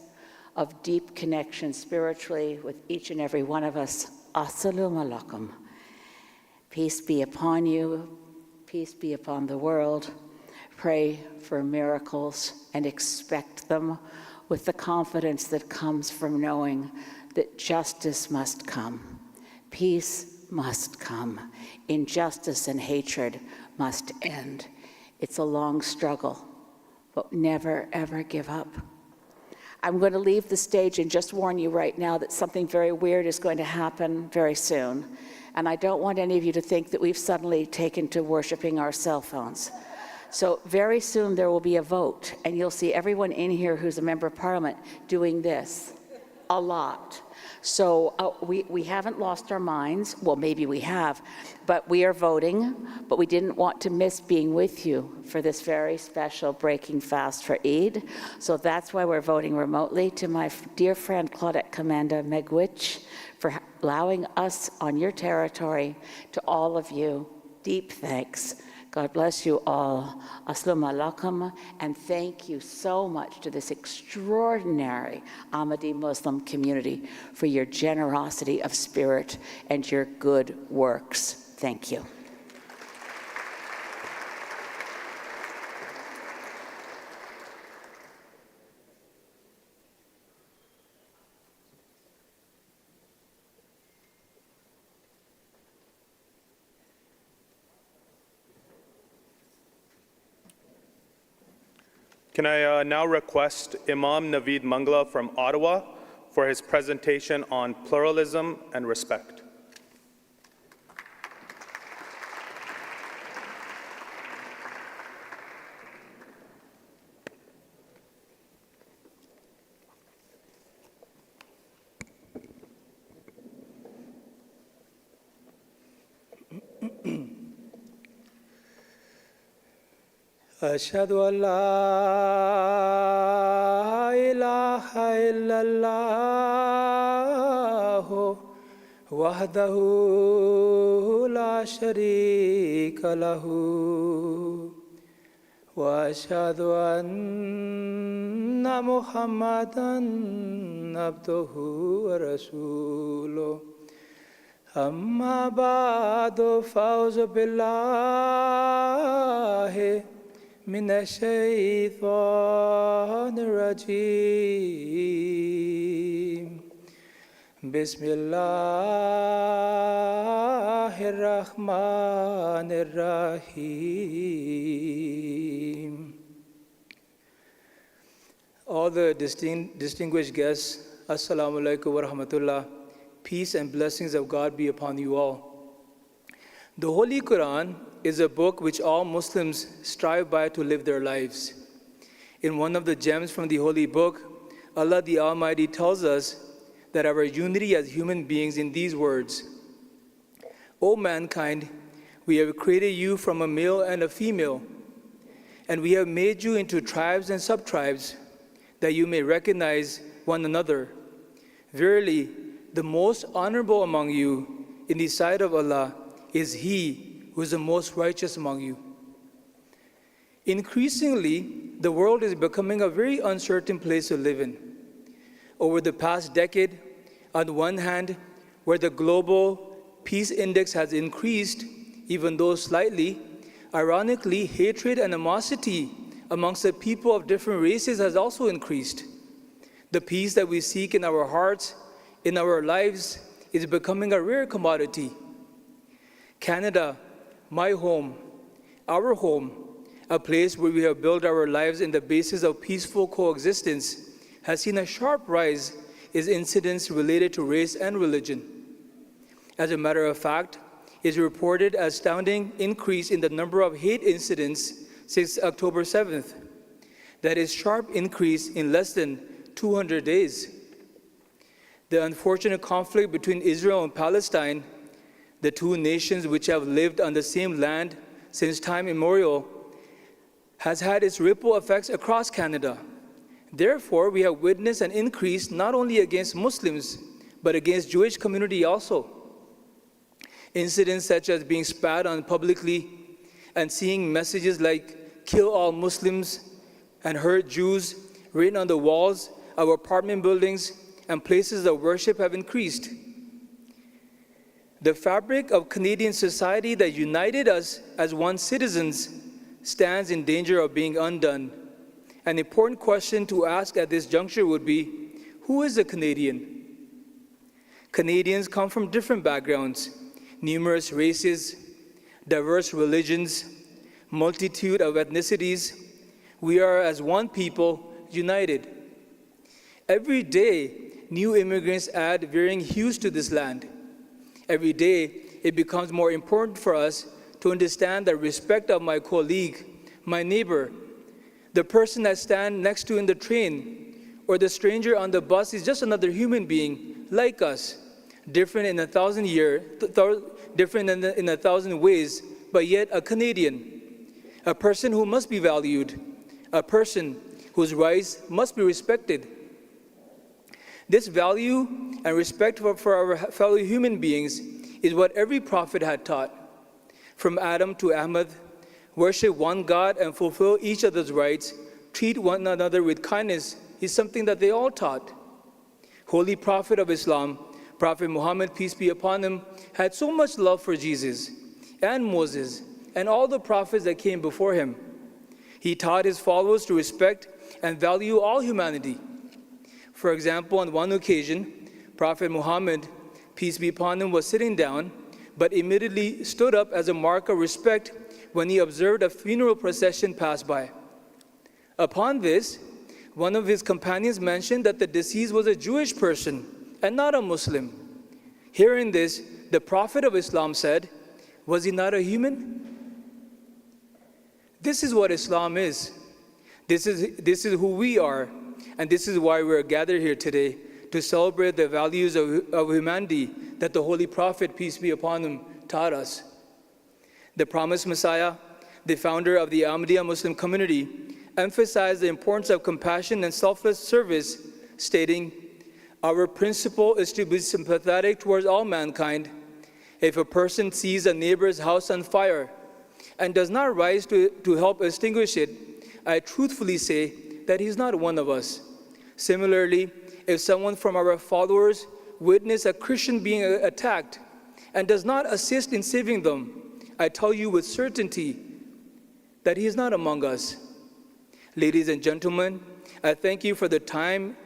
of deep connection spiritually with each and every one of us. Assalamu alaikum. Peace be upon you, peace be upon the world. Pray for miracles and expect them with the confidence that comes from knowing that justice must come, peace must come, injustice and hatred must end. It's a long struggle, but never, ever give up. I'm going to leave the stage and just warn you right now that something very weird is going to happen very soon. And I don't want any of you to think that we've suddenly taken to worshiping our cell phones. So very soon there will be a vote, and you'll see everyone in here who's a member of parliament doing this a lot. So we haven't lost our minds. Well, maybe we have, but we are voting, but we didn't want to miss being with you for this very special breaking fast for Eid. So that's why we're voting remotely. To my dear friend Claudette Comanda Megwich for allowing us on your territory, to all of you, deep thanks. God bless you all. Assalamu alaikum, and thank you so much to this extraordinary Ahmadi Muslim community for your generosity of spirit and your good works. Thank you. Can I now request Imam Naveed Mangla from Ottawa for his presentation on pluralism and respect. أشهد أن لا إله إلا الله وحده لا شريك له وأشهد أن محمدًا عبده ورسوله أما بعد فأعوذ بالله من الشيطان الرجيم بسم الله الرحمن الرحيم. All the distinguished guests, Assalamu alaikum wa rahmatullah. Peace and blessings of God be upon you all. The Holy Quran is a book which all Muslims strive by to live their lives. In one of the gems from the Holy Book, Allah the Almighty tells us that our unity as human beings in these words: O mankind, we have created you from a male and a female, and we have made you into tribes and sub-tribes, that you may recognize one another. Verily, the most honorable among you in the sight of Allah is he who is the most righteous among you. Increasingly, the world is becoming a very uncertain place to live in. Over the past decade, on one hand, where the global peace index has increased, even though slightly, ironically, hatred and animosity amongst the people of different races has also increased. The peace that we seek in our hearts, in our lives, is becoming a rare commodity. Canada, my home, our home, a place where we have built our lives in the basis of peaceful coexistence, has seen a sharp rise in incidents related to race and religion. As a matter of fact, it is reported an astounding increase in the number of hate incidents since October 7th. That is a sharp increase in less than 200 days. The unfortunate conflict between Israel and Palestine, the two nations which have lived on the same land since time immemorial, has had its ripple effects across Canada. Therefore, we have witnessed an increase not only against Muslims, but against Jewish community also. Incidents such as being spat on publicly and seeing messages like "kill all Muslims" and "hurt Jews" written on the walls of apartment buildings and places of worship have increased. The fabric of Canadian society that united us as one citizens stands in danger of being undone. An important question to ask at this juncture would be, who is a Canadian? Canadians come from different backgrounds, numerous races, diverse religions, multitude of ethnicities. We are as one people, united. Every day, new immigrants add varying hues to this land. Every day, it becomes more important for us to understand the respect of my colleague, my neighbor, the person I stand next to in the train, or the stranger on the bus is just another human being like us, different in 1,000 ways, but yet a Canadian, a person who must be valued, a person whose rights must be respected. This value and respect for our fellow human beings is what every prophet had taught. From Adam to Ahmad, worship one God and fulfill each other's rights, treat one another with kindness is something that they all taught. Holy Prophet of Islam, Prophet Muhammad, peace be upon him, had so much love for Jesus and Moses and all the prophets that came before him. He taught his followers to respect and value all humanity. For example, on one occasion, Prophet Muhammad, peace be upon him, was sitting down, but immediately stood up as a mark of respect when he observed a funeral procession pass by. Upon this, one of his companions mentioned that the deceased was a Jewish person and not a Muslim. Hearing this, the Prophet of Islam said, "Was he not a human?" This is what Islam is. This is who we are, and this is why we are gathered here today, to celebrate the values of humanity that the Holy Prophet, peace be upon him, taught us. The promised Messiah, the founder of the Ahmadiyya Muslim community, emphasized the importance of compassion and selfless service, stating, "Our principle is to be sympathetic towards all mankind. If a person sees a neighbor's house on fire and does not rise to help extinguish it, I truthfully say that he's not one of us. Similarly, if someone from our followers witness a Christian being attacked and does not assist in saving them, I tell you with certainty that he is not among us." Ladies and gentlemen, I thank you for the time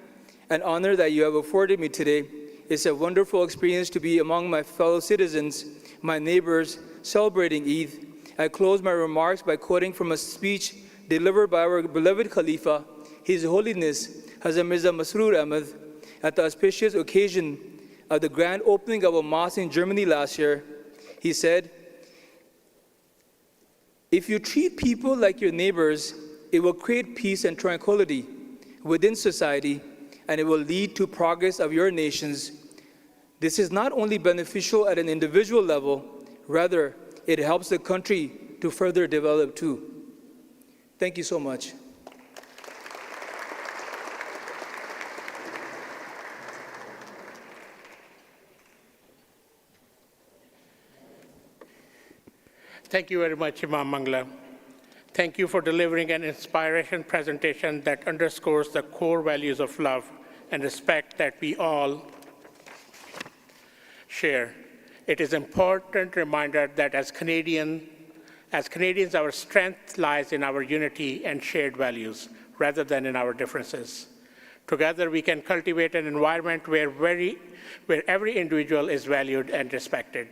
and honor that you have afforded me today. It's a wonderful experience to be among my fellow citizens, my neighbors, celebrating Eid. I close my remarks by quoting from a speech delivered by our beloved Khalifa, His Holiness Hazrat Mirza Masroor Ahmad, at the auspicious occasion of the grand opening of a mosque in Germany last year. He said, "If you treat people like your neighbors, it will create peace and tranquility within society, and it will lead to progress of your nations. This is not only beneficial at an individual level, rather, it helps the country to further develop too." Thank you so much. Thank you very much, Imam Mangla. Thank you for delivering an inspiration presentation that underscores the core values of love and respect that we all share. It is an important reminder that as Canadians, our strength lies in our unity and shared values rather than in our differences. Together, we can cultivate an environment where every individual is valued and respected,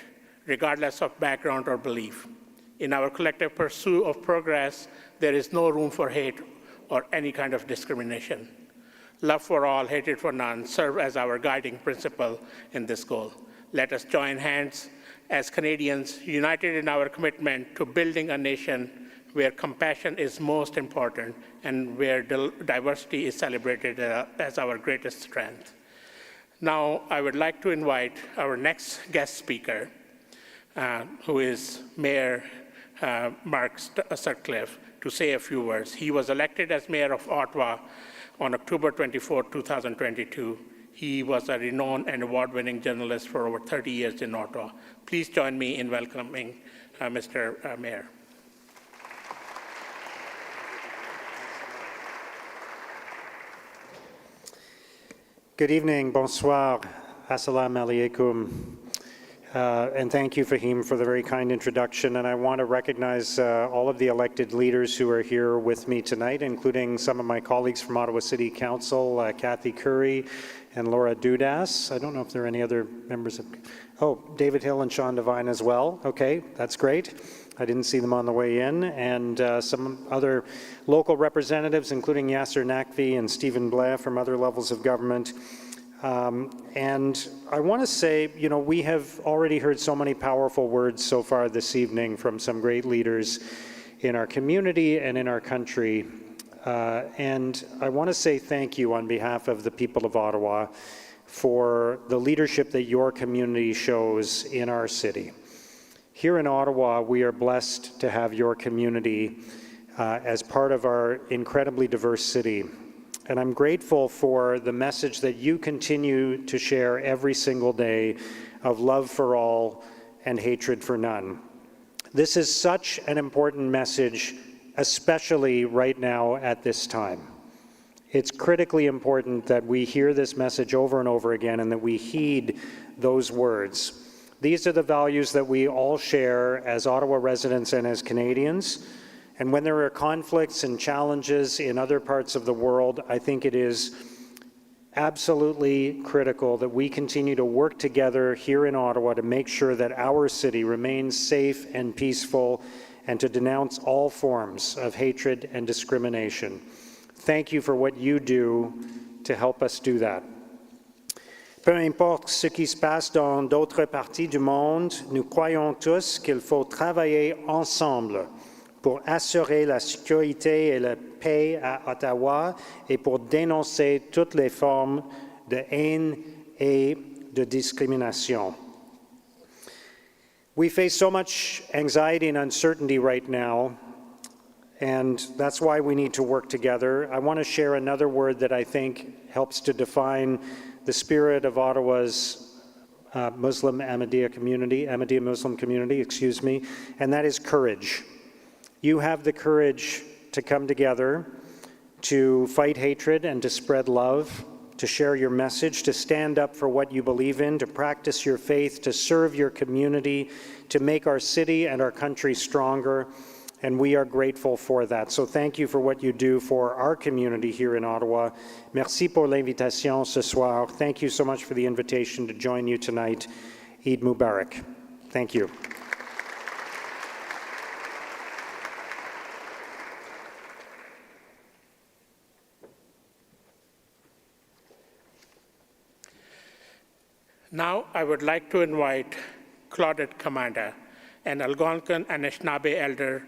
regardless of background or belief. In our collective pursuit of progress, there is no room for hate or any kind of discrimination. Love for all, hatred for none serve as our guiding principle in this goal. Let us join hands as Canadians, united in our commitment to building a nation where compassion is most important and where diversity is celebrated as our greatest strength. Now, I would like to invite our next guest speaker, who is Mayor Mark Sutcliffe, to say a few words. He was elected as Mayor of Ottawa on October 24, 2022. He was a renowned and award-winning journalist for over 30 years in Ottawa. Please join me in welcoming Mr. Mayor. Good evening, bonsoir, assalamu alaikum. And thank you, Fahim, for the very kind introduction. And I want to recognize all of the elected leaders who are here with me tonight, including some of my colleagues from Ottawa City Council, Kathy Curry and Laura Dudas. I don't know if there are any other members of... Oh, David Hill and Sean Devine as well. Okay, that's great. I didn't see them on the way in. And some other local representatives, including Yasser Naqvi and Stephen Blair from other levels of government. And I want to say, you know, we have already heard so many powerful words so far this evening from some great leaders in our community and in our country. And I want to say thank you on behalf of the people of Ottawa for the leadership that your community shows in our city. Here in Ottawa, we are blessed to have your community as part of our incredibly diverse city. And I'm grateful for the message that you continue to share every single day of love for all and hatred for none. This is such an important message, especially right now at this time. It's critically important that we hear this message over and over again and that we heed those words. These are the values that we all share as Ottawa residents and as Canadians. And when there are conflicts and challenges in other parts of the world, I think it is absolutely critical that we continue to work together here in Ottawa to make sure that our city remains safe and peaceful and to denounce all forms of hatred and discrimination. Thank you for what you do to help us do that. Peu importe ce qui se passe dans d'autres parties du monde, nous croyons tous qu'il faut travailler ensemble pour assurer la sécurité et la paix à Ottawa et pour dénoncer toutes les formes de haine et de discrimination. We face so much anxiety and uncertainty right now, and that's why we need to work together. I want to share another word that I think helps to define the spirit of Ottawa's Muslim Ahmadiyya Muslim community, excuse me, and that is courage. You have the courage to come together, to fight hatred and to spread love, to share your message, to stand up for what you believe in, to practice your faith, to serve your community, to make our city and our country stronger, and we are grateful for that. So thank you for what you do for our community here in Ottawa. Merci pour l'invitation ce soir. Thank you so much for the invitation to join you tonight. Eid Mubarak. Thank you. Now I would like to invite Claudette Commander, an Algonquin Anishinaabe elder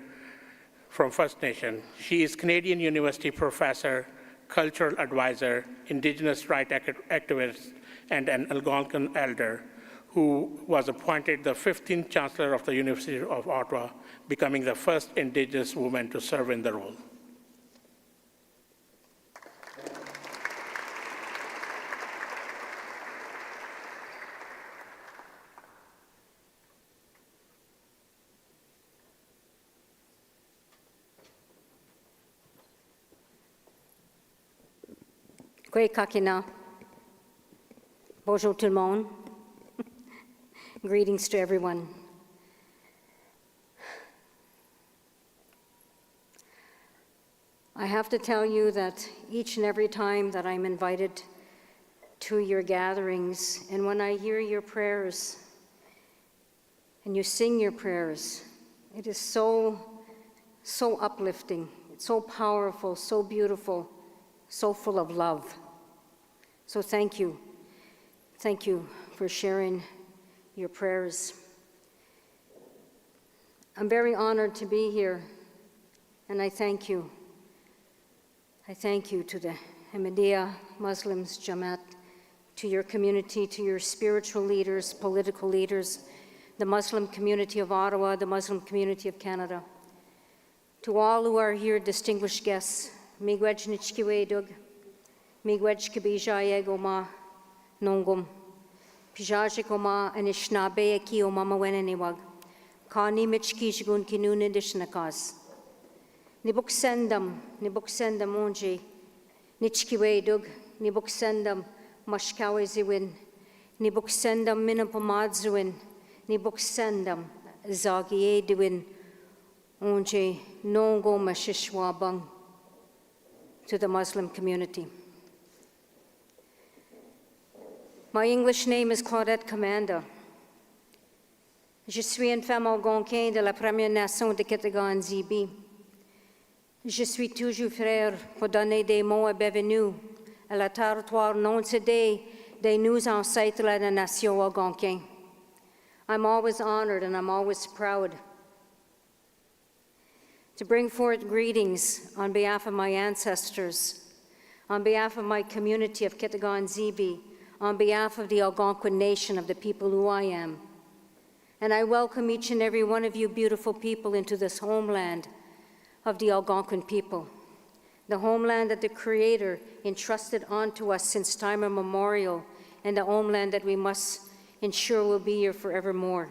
from First Nation. She is Canadian University professor, cultural advisor, Indigenous rights activist, and an Algonquin elder who was appointed the 15th Chancellor of the University of Ottawa, becoming the first Indigenous woman to serve in the role. Gwe kakina. Bonjour tout le monde. Greetings to everyone. I have to tell you that each and every time that I'm invited to your gatherings, and when I hear your prayers and you sing your prayers, it is so uplifting. It's so powerful, so beautiful, so full of love. So thank you. Thank you for sharing your prayers. I'm very honored to be here, and I thank you. I thank you to the Ahmadiyya Muslims, Jama'at, to your community, to your spiritual leaders, political leaders, the Muslim community of Ottawa, the Muslim community of Canada. To all who are here, distinguished guests, Miigwej Nichkiwedug, Miigwej Kabijayegoma Nongum, Pijajikoma Anishinaabe Akioma Maweneniwag, Kani Michkishgun Kinun Edishnakas. Nibuksendam onji, Nichkiwedug, Nibuksendam Mashkaweziwin, Nibuksendam Minapamadzuin, Nibuksendam Zagiedwin, onji Nongo Mashishwabang, to the Muslim community. My English name is Claudette Commander. Je suis une femme algonquine de la Première Nation de Kitagan-Zibi. Je suis toujours frère pour donner des mots à bienvenue à la territoire non cédé des nous ancêtres de la nation algonquin. I'm always honored and I'm always proud to bring forth greetings on behalf of my ancestors, on behalf of my community of Kitagan-Zibi, on behalf of the Algonquin nation of the people who I am. And I welcome each and every one of you beautiful people into this homeland of the Algonquin people, the homeland that the Creator entrusted onto us since time immemorial, and the homeland that we must ensure will be here forevermore.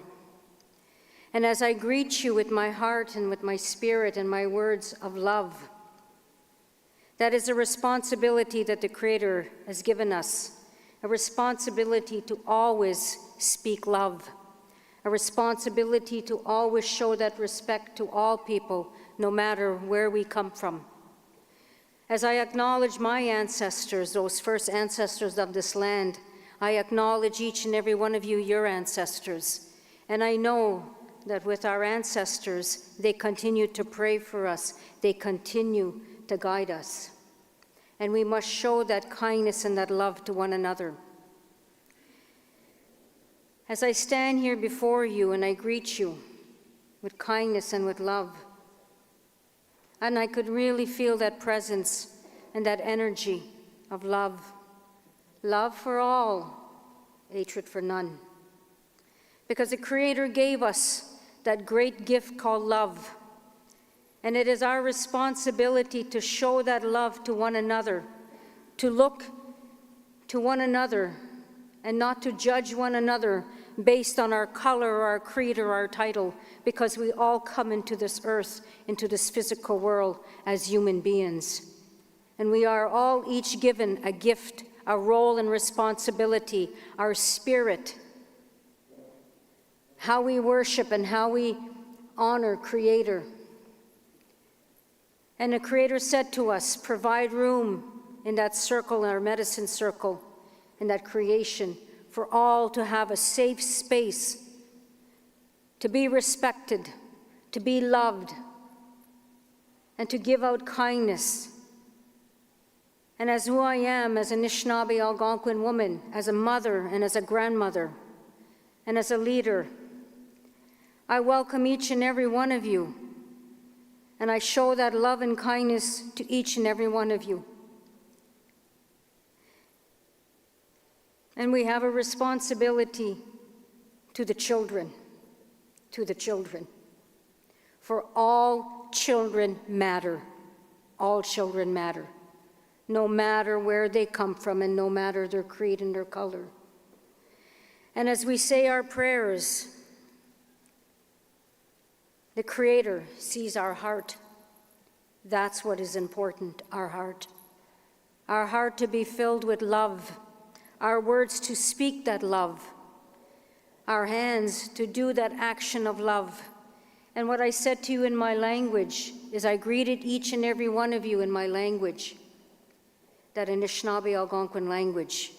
And as I greet you with my heart and with my spirit and my words of love, that is a responsibility that the Creator has given us, a responsibility to always speak love, a responsibility to always show that respect to all people, no matter where we come from. As I acknowledge my ancestors, those first ancestors of this land, I acknowledge each and every one of you, your ancestors. And I know that with our ancestors, they continue to pray for us. They continue to guide us. And we must show that kindness and that love to one another. As I stand here before you and I greet you with kindness and with love, and I could really feel that presence and that energy of love. Love for all, hatred for none. Because the Creator gave us that great gift called love. And it is our responsibility to show that love to one another, to look to one another, and not to judge one another based on our color or our creed or our title, because we all come into this earth, into this physical world as human beings. And we are all each given a gift, a role and responsibility, our spirit, how we worship and how we honor Creator. And the Creator said to us, provide room in that circle, in our medicine circle, in that creation, for all to have a safe space, to be respected, to be loved, and to give out kindness. And as who I am, as a Anishinaabe Algonquin woman, as a mother and as a grandmother, and as a leader, I welcome each and every one of you, and I show that love and kindness to each and every one of you. And we have a responsibility to the children, For all children matter. All children matter, no matter where they come from and no matter their creed and their color. And as we say our prayers, the Creator sees our heart. That's what is important, our heart. Our heart to be filled with love, our words to speak that love, our hands to do that action of love. And what I said to you in my language is I greeted each and every one of you in my language, that Anishinaabe Algonquin language.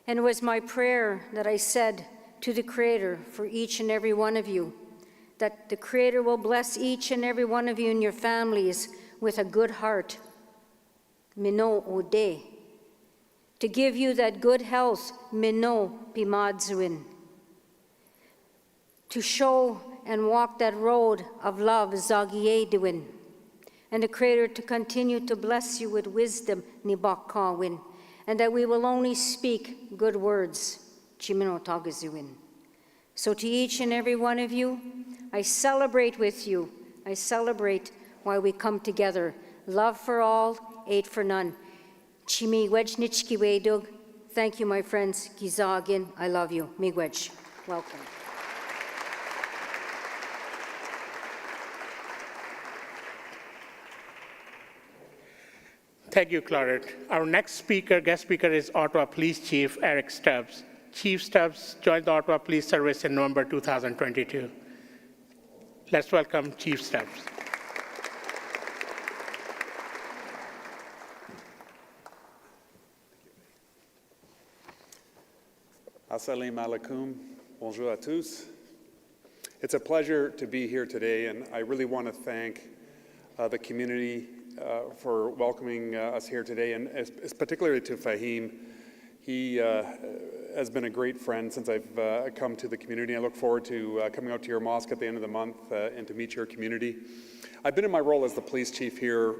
And it was my prayer that I said to the Creator for each and every one of you, that the Creator will bless each and every one of you and your families with a good heart, mino ode, to give you that good health, mino pimadzuin, to show and walk that road of love, zagiyeduin, and the Creator to continue to bless you with wisdom, nibakawin, and that we will only speak good words, chimino tagazuin. So to each and every one of you, I celebrate with you. I celebrate while we come together. Love for all, hate for none. Chimi wejnichki wedug. Thank you, my friends. Gizagin, I love you. Miigwej. Welcome. Thank you, Claudette. Our next guest speaker is Ottawa Police Chief Eric Stubbs. Chief Stubbs joined the Ottawa Police Service in November 2022. Let's welcome Chief Stubbs. Assalamu alaikum. Bonjour à tous. It's a pleasure to be here today, and I really want to thank the community for welcoming us here today, and particularly to Fahim. He has been a great friend since I've come to the community. I look forward to coming out to your mosque at the end of the month and to meet your community. I've been in my role as the police chief here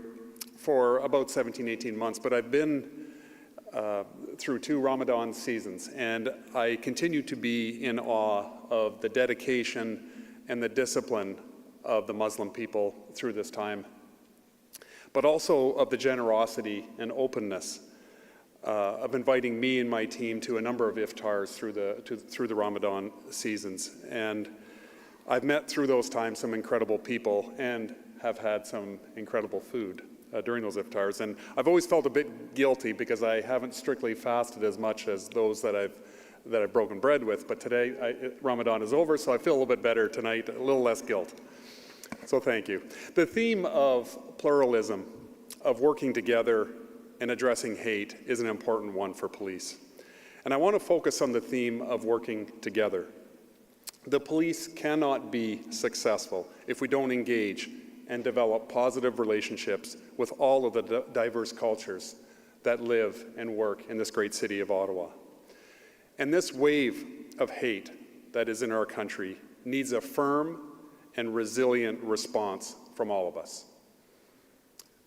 for about 17, 18 months, but I've been through 2 Ramadan seasons, and I continue to be in awe of the dedication and the discipline of the Muslim people through this time, but also of the generosity and openness of inviting me and my team to a number of iftars through the Ramadan seasons. And I've met through those times some incredible people and have had some incredible food during those iftars. And I've always felt a bit guilty because I haven't strictly fasted as much as those that I've broken bread with. But today, Ramadan is over, so I feel a little bit better tonight, a little less guilt. So thank you. The theme of pluralism, of working together and addressing hate, is an important one for police. And I want to focus on the theme of working together. The police cannot be successful if we don't engage and develop positive relationships with all of the diverse cultures that live and work in this great city of Ottawa. And this wave of hate that is in our country needs a firm and resilient response from all of us.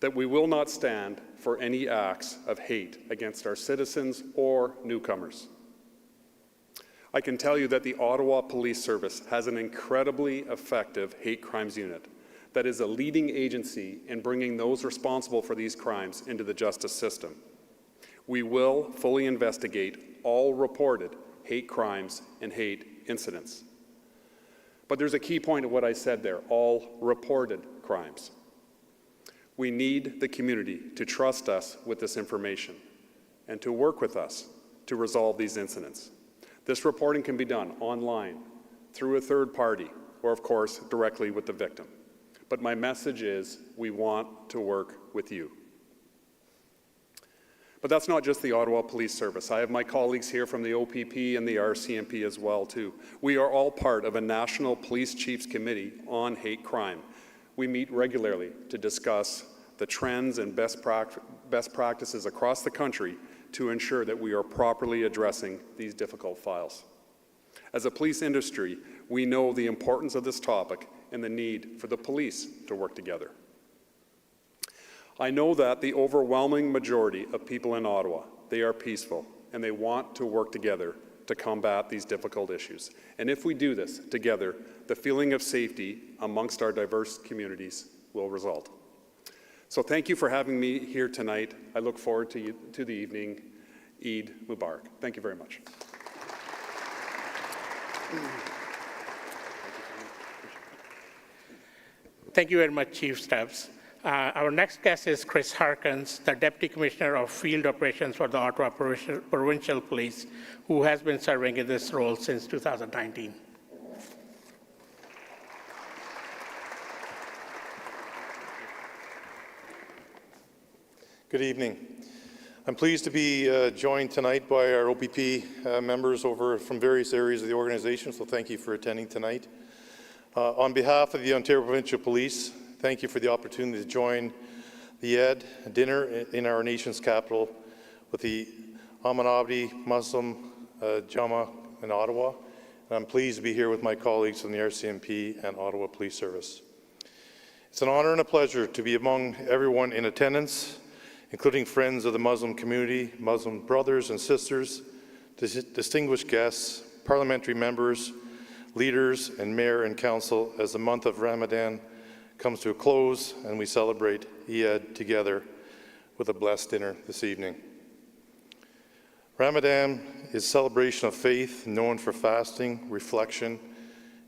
That we will not stand for any acts of hate against our citizens or newcomers. I can tell you that the Ottawa Police Service has an incredibly effective hate crimes unit that is a leading agency in bringing those responsible for these crimes into the justice system. We will fully investigate all reported hate crimes and hate incidents. But there's a key point of what I said there, all reported crimes. We need the community to trust us with this information and to work with us to resolve these incidents. This reporting can be done online, through a third party, or of course, directly with the victim. But my message is, we want to work with you. But that's not just the Ottawa Police Service. I have my colleagues here from the OPP and the RCMP as well, too. We are all part of a National Police Chiefs Committee on Hate Crime. We meet regularly to discuss the trends and best practices across the country to ensure that we are properly addressing these difficult files. As a police industry, we know the importance of this topic and the need for the police to work together. I know that the overwhelming majority of people in Ottawa, they are peaceful and they want to work together to combat these difficult issues. And if we do this together, the feeling of safety amongst our diverse communities will result. So thank you for having me here tonight. I look forward to the evening. Eid Mubarak. Thank you very much. Thank you very much, Chief Stubbs. Our next guest is Chris Harkins, the Deputy Commissioner of Field Operations for the Ottawa Provincial Police, who has been serving in this role since 2019. Good evening. I'm pleased to be joined tonight by our OPP members from various areas of the organization, so thank you for attending tonight. On behalf of the Ontario Provincial Police, thank you for the opportunity to join the Eid dinner in our nation's capital with the Ahmadiyya Muslim Jama'at in Ottawa. And I'm pleased to be here with my colleagues from the RCMP and Ottawa Police Service. It's an honor and a pleasure to be among everyone in attendance, including friends of the Muslim community, Muslim brothers and sisters, distinguished guests, parliamentary members, leaders, and mayor and council as the month of Ramadan comes to a close and we celebrate Eid together with a blessed dinner this evening. Ramadan is a celebration of faith known for fasting, reflection,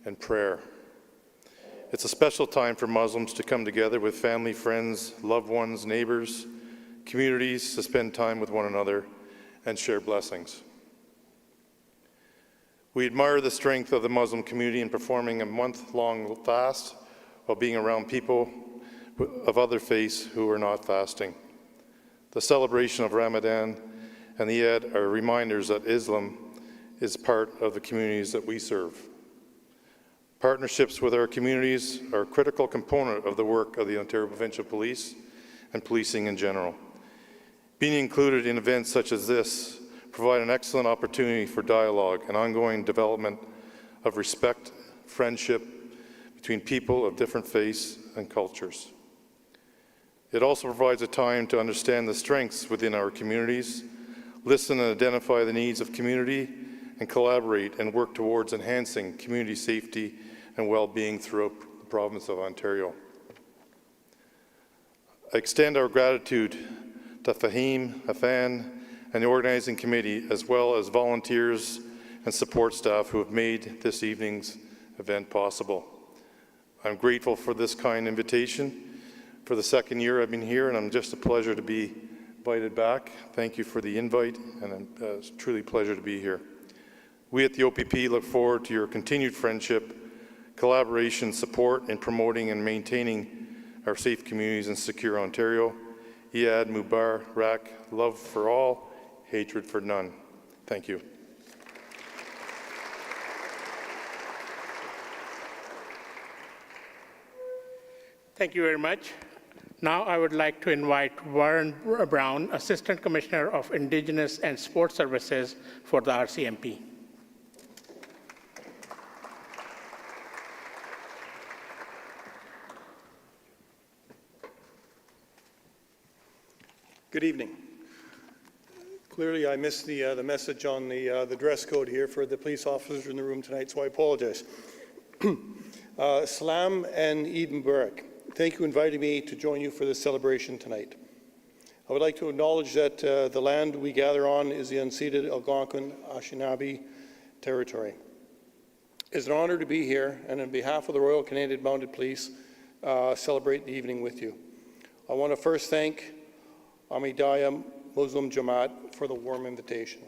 and prayer. It's a special time for Muslims to come together with family, friends, loved ones, neighbors, communities to spend time with one another and share blessings. We admire the strength of the Muslim community in performing a month-long fast while being around people of other faiths who are not fasting. The celebration of Ramadan and the Eid are reminders that Islam is part of the communities that we serve. Partnerships with our communities are a critical component of the work of the Ontario Provincial Police and policing in general. Being included in events such as this provide an excellent opportunity for dialogue and ongoing development of respect, friendship between people of different faiths and cultures. It also provides a time to understand the strengths within our communities, listen and identify the needs of community, and collaborate and work towards enhancing community safety and well-being throughout the province of Ontario. I extend our gratitude to Fahim, Afan, and the organizing committee, as well as volunteers and support staff who have made this evening's event possible. I'm grateful for this kind invitation. For the second year I've been here, and I'm just a pleasure to be invited back. Thank you for the invite, and it's truly a pleasure to be here. We at the OPP look forward to your continued friendship, collaboration, support in promoting and maintaining our safe communities in secure Ontario. Iyad Mubarak, love for all, hatred for none. Thank you. Thank you very much. Now I would like to invite Warren Brown, Assistant Commissioner of Indigenous and Sports Services for the RCMP. Good evening. Clearly, I missed the message on the dress code here for the police officers in the room tonight, so I apologize. Salam and Eid Mubarak. Thank you for inviting me to join you for this celebration tonight. I would like to acknowledge that the land we gather on is the unceded Algonquin Anishinaabe territory. It's an honor to be here, and on behalf of the Royal Canadian Mounted Police, celebrate the evening with you. I want to first thank Ahmadiyya Muslim Jama'at for the warm invitation.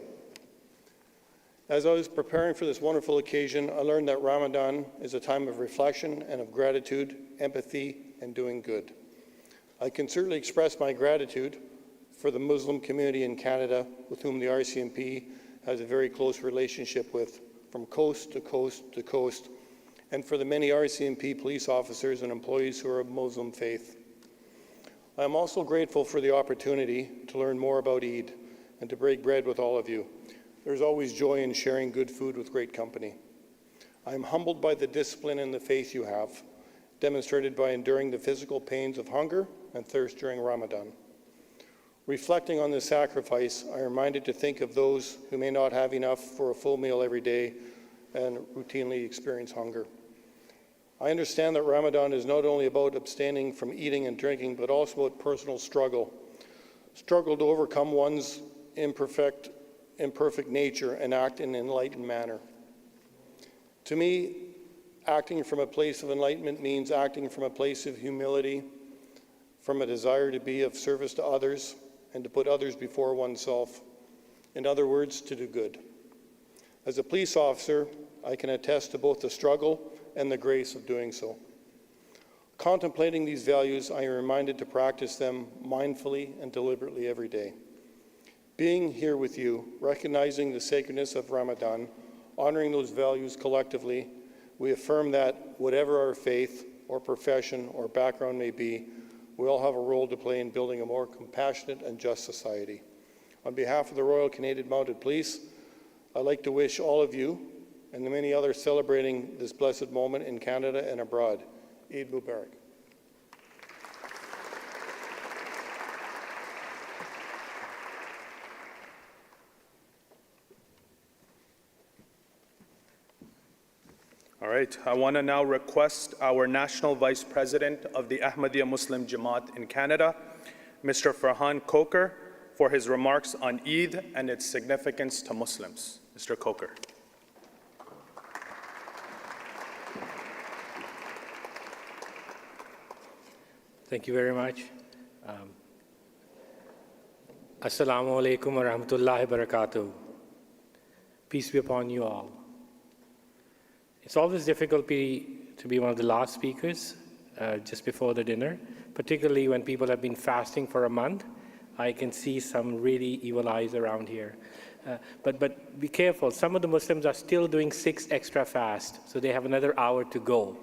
As I was preparing for this wonderful occasion, I learned that Ramadan is a time of reflection and of gratitude, empathy, and doing good. I can certainly express my gratitude for the Muslim community in Canada, with whom the RCMP has a very close relationship with, from coast to coast to coast, and for the many RCMP police officers and employees who are of Muslim faith. I am also grateful for the opportunity to learn more about Eid and to break bread with all of you. There's always joy in sharing good food with great company. I am humbled by the discipline and the faith you have, demonstrated by enduring the physical pains of hunger and thirst during Ramadan. Reflecting on this sacrifice, I am reminded to think of those who may not have enough for a full meal every day and routinely experience hunger. I understand that Ramadan is not only about abstaining from eating and drinking, but also about personal struggle to overcome one's imperfect nature and act in an enlightened manner. To me, acting from a place of enlightenment means acting from a place of humility, from a desire to be of service to others and to put others before oneself. In other words, to do good. As a police officer, I can attest to both the struggle and the grace of doing so. Contemplating these values, I am reminded to practice them mindfully and deliberately every day. Being here with you, recognizing the sacredness of Ramadan, honoring those values collectively, we affirm that whatever our faith or profession or background may be, we all have a role to play in building a more compassionate and just society. On behalf of the Royal Canadian Mounted Police, I'd like to wish all of you and the many others celebrating this blessed moment in Canada and abroad, Eid Mubarak. All right, I want to now request our National Vice President of the Ahmadiyya Muslim Jama'at in Canada, Mr. Farhan Koker, for his remarks on Eid and its significance to Muslims. Mr. Koker. Thank you very much. Assalamu alaikum wa rahmatullahi wa barakatuh. Peace be upon you all. It's always difficult to be one of the last speakers just before the dinner, particularly when people have been fasting for a month. I can see some really evil eyes around here. But be careful, some of the Muslims are still doing 6 extra fasts, so they have another hour to go.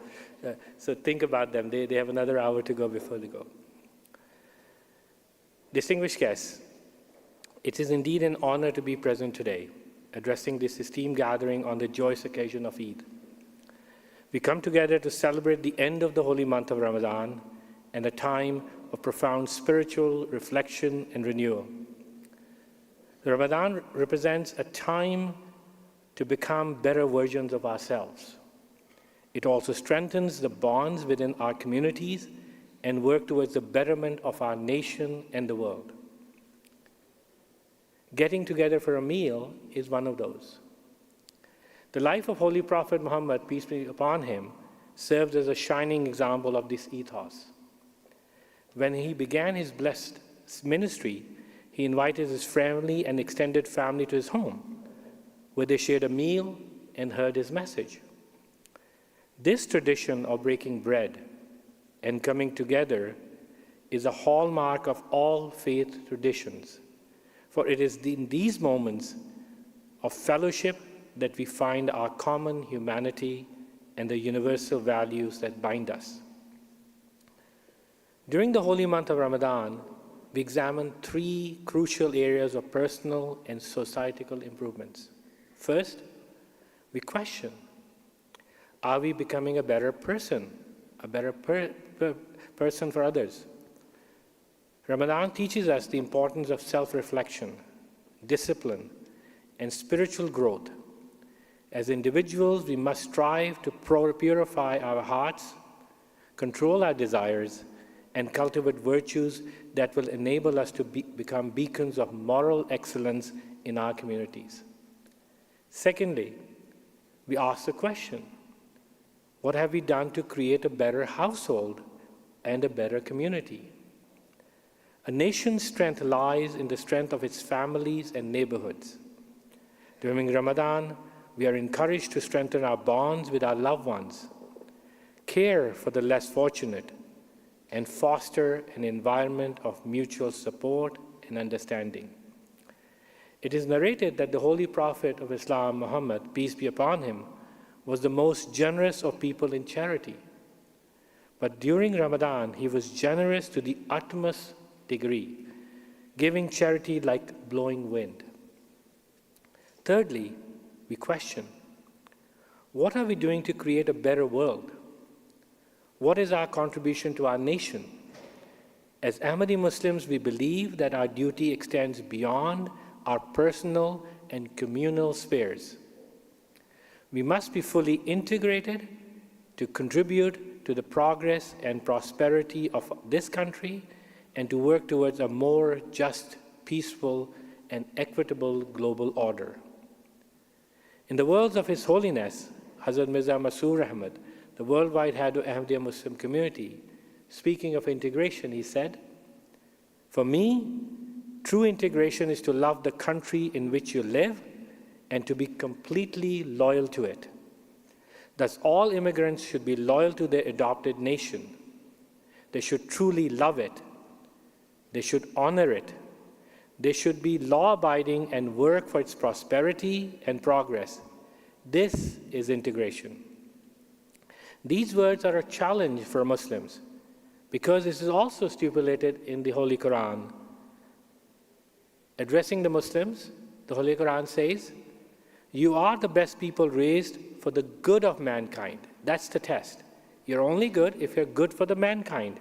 So think about them, they have another hour to go before they go. Distinguished guests, It is indeed an honor to be present today, addressing this esteemed gathering on the joyous occasion of Eid. We come together to celebrate the end of the holy month of Ramadan and a time of profound spiritual reflection and renewal. The Ramadan represents a time to become better versions of ourselves. It also strengthens the bonds within our communities and work towards the betterment of our nation and the world. Getting together for a meal is one of those. The life of Holy Prophet Muhammad, peace be upon him, serves as a shining example of this ethos. When he began his blessed ministry, he invited his family and extended family to his home, where they shared a meal and heard his message. This tradition of breaking bread and coming together is a hallmark of all faith traditions, for it is in these moments of fellowship that we find our common humanity and the universal values that bind us. During the holy month of Ramadan, we examine three crucial areas of personal and societal improvements. First, we question, are we becoming a better person, a better person for others? Ramadan teaches us the importance of self-reflection, discipline, and spiritual growth. As individuals, we must strive to purify our hearts, control our desires, and cultivate virtues that will enable us to become beacons of moral excellence in our communities. Secondly, we ask the question, what have we done to create a better household and a better community? A nation's strength lies in the strength of its families and neighborhoods. During Ramadan, we are encouraged to strengthen our bonds with our loved ones, care for the less fortunate, and foster an environment of mutual support and understanding. It is narrated that the Holy Prophet of Islam, Muhammad, peace be upon him, was the most generous of people in charity. But during Ramadan, he was generous to the utmost degree, giving charity like blowing wind. Thirdly, we question, what are we doing to create a better world? What is our contribution to our nation? As Ahmadi Muslims, we believe that our duty extends beyond our personal and communal spheres. We must be fully integrated to contribute to the progress and prosperity of this country and to work towards a more just, peaceful, and equitable global order. In the words of His Holiness, Hazrat Mirza Masroor Ahmad, the worldwide head of Ahmadiyya Muslim community, speaking of integration, he said, "For me, true integration is to love the country in which you live and to be completely loyal to it. Thus, all immigrants should be loyal to their adopted nation. They should truly love it. They should honor it. They should be law-abiding and work for its prosperity and progress. This is integration." These words are a challenge for Muslims because this is also stipulated in the Holy Quran. Addressing the Muslims, the Holy Quran says, "You are the best people raised for the good of mankind." That's the test. You're only good if you're good for the mankind.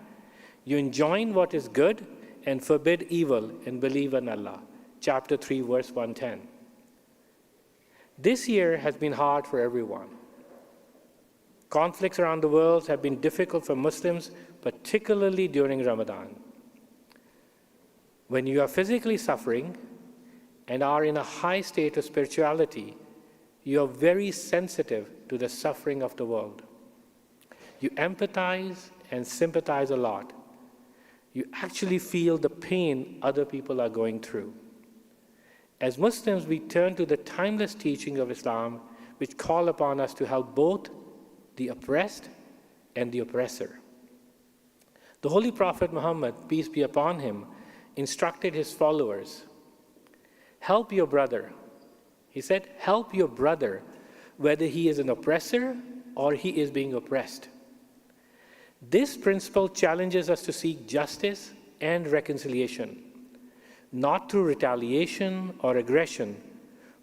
You enjoin what is good and forbid evil and believe in Allah. Chapter 3, verse 110. This year has been hard for everyone. Conflicts around the world have been difficult for Muslims, particularly during Ramadan. When you are physically suffering and are in a high state of spirituality, you are very sensitive to the suffering of the world. You empathize and sympathize a lot. You actually feel the pain other people are going through. As Muslims, we turn to the timeless teaching of Islam, which call upon us to help both the oppressed and the oppressor. The Holy Prophet Muhammad, peace be upon him, instructed his followers, "Help your brother." He said, "Help your brother, whether he is an oppressor or he is being oppressed." This principle challenges us to seek justice and reconciliation. not through retaliation or aggression,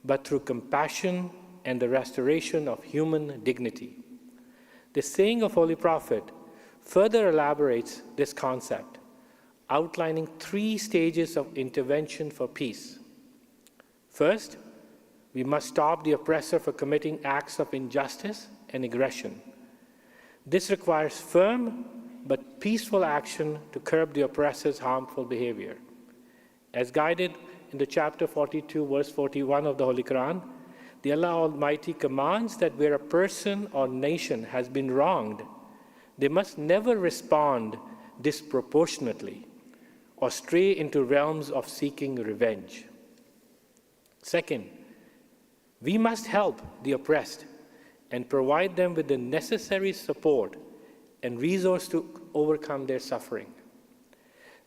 but through compassion and the restoration of human dignity. The saying of Holy Prophet further elaborates this concept, outlining 3 stages of intervention for peace. First, we must stop the oppressor from committing acts of injustice and aggression. This requires firm but peaceful action to curb the oppressor's harmful behavior. As guided in the chapter 42, verse 41 of the Holy Quran, the Allah Almighty commands that where a person or nation has been wronged, they must never respond disproportionately or stray into realms of seeking revenge. Second, we must help the oppressed and provide them with the necessary support and resource to overcome their suffering.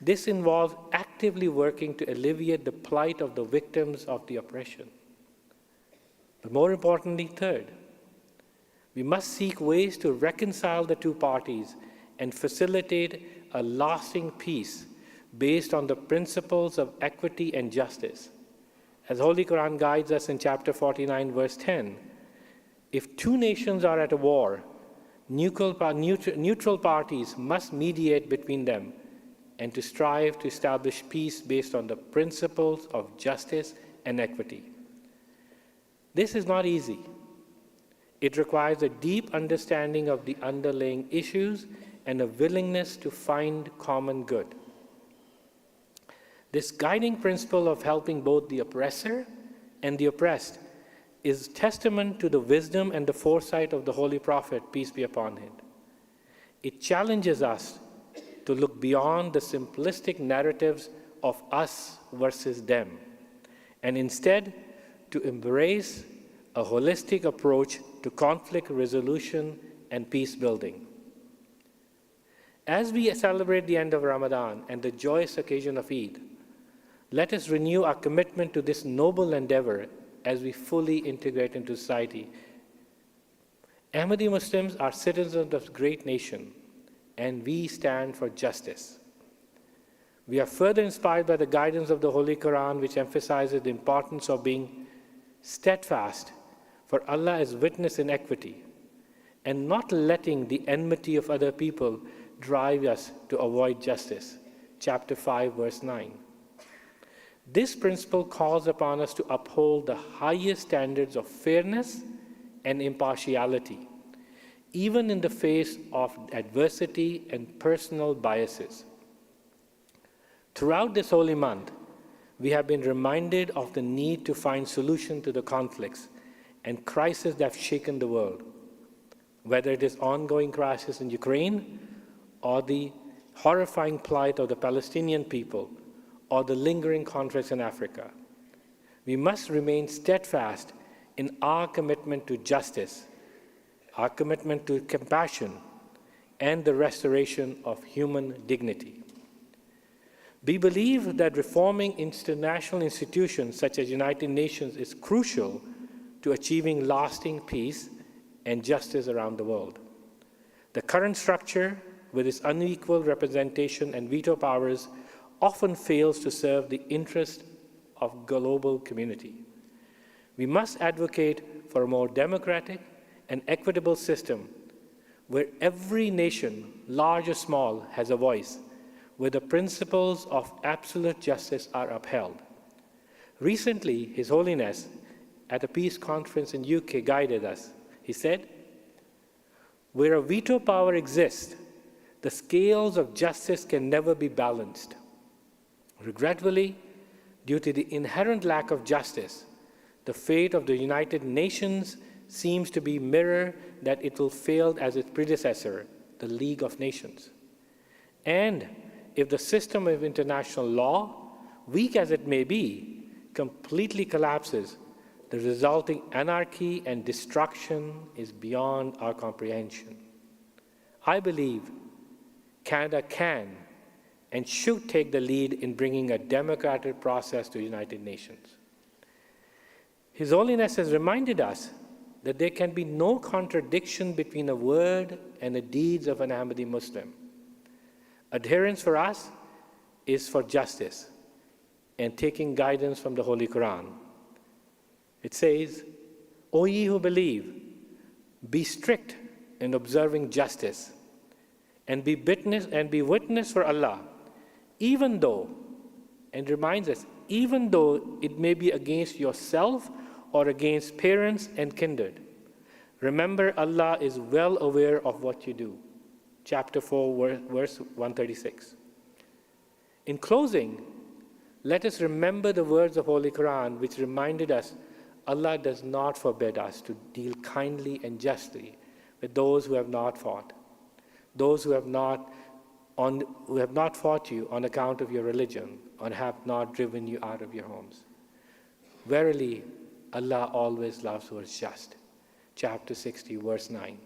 This involves actively working to alleviate the plight of the victims of the oppression. But more importantly, third, we must seek ways to reconcile the 2 parties and facilitate a lasting peace based on the principles of equity and justice. As Holy Quran guides us in chapter 49, verse 10, if 2 nations are at a war, neutral parties must mediate between them and to strive to establish peace based on the principles of justice and equity. This is not easy. It requires a deep understanding of the underlying issues and a willingness to find common good. This guiding principle of helping both the oppressor and the oppressed is testament to the wisdom and the foresight of the Holy Prophet, peace be upon him. It challenges us to look beyond the simplistic narratives of us versus them, and instead to embrace a holistic approach to conflict resolution and peace building. As we celebrate the end of Ramadan and the joyous occasion of Eid, let us renew our commitment to this noble endeavor as we fully integrate into society. Ahmadi Muslims are citizens of this great nation, and we stand for justice. We are further inspired by the guidance of the Holy Quran, which emphasizes the importance of being steadfast for Allah as witness in equity, and not letting the enmity of other people drive us to avoid justice. Chapter 5, verse 9. This principle calls upon us to uphold the highest standards of fairness and impartiality, even in the face of adversity and personal biases. Throughout this holy month, we have been reminded of the need to find solutions to the conflicts and crises that have shaken the world, whether it is ongoing crisis in Ukraine or the horrifying plight of the Palestinian people or the lingering conflicts in Africa. We must remain steadfast in our commitment to justice, our commitment to compassion, and the restoration of human dignity. We believe that reforming international institutions such as United Nations is crucial to achieving lasting peace and justice around the world. The current structure, with its unequal representation and veto powers, often fails to serve the interest of global community. We must advocate for a more democratic and equitable system where every nation, large or small, has a voice, where the principles of absolute justice are upheld. Recently, His Holiness, at a peace conference in UK, guided us. He said, "Where a veto power exists, the scales of justice can never be balanced. Regretfully, due to the inherent lack of justice, the fate of the United Nations seems to be mirror that it will fail as its predecessor, the League of Nations. And if the system of international law, weak as it may be, completely collapses, the resulting anarchy and destruction is beyond our comprehension. I believe Canada can and should take the lead in bringing a democratic process to the United Nations." His Holiness has reminded us that there can be no contradiction between a word and the deeds of an Ahmadi Muslim. Adherence for us is for justice, and taking guidance from the Holy Quran. It says, O ye who believe, be strict in observing justice, and be witness for Allah, even though, and reminds us, even though it may be against yourself or against parents and kindred. Remember, Allah is well aware of what you do. Chapter 4, verse 136. In closing, let us remember the words of Holy Quran, which reminded us Allah does not forbid us to deal kindly and justly with those who have not fought, those who have not fought you on account of your religion, or have not driven you out of your homes. Verily, Allah always loves who is just. Chapter 60, verse 9.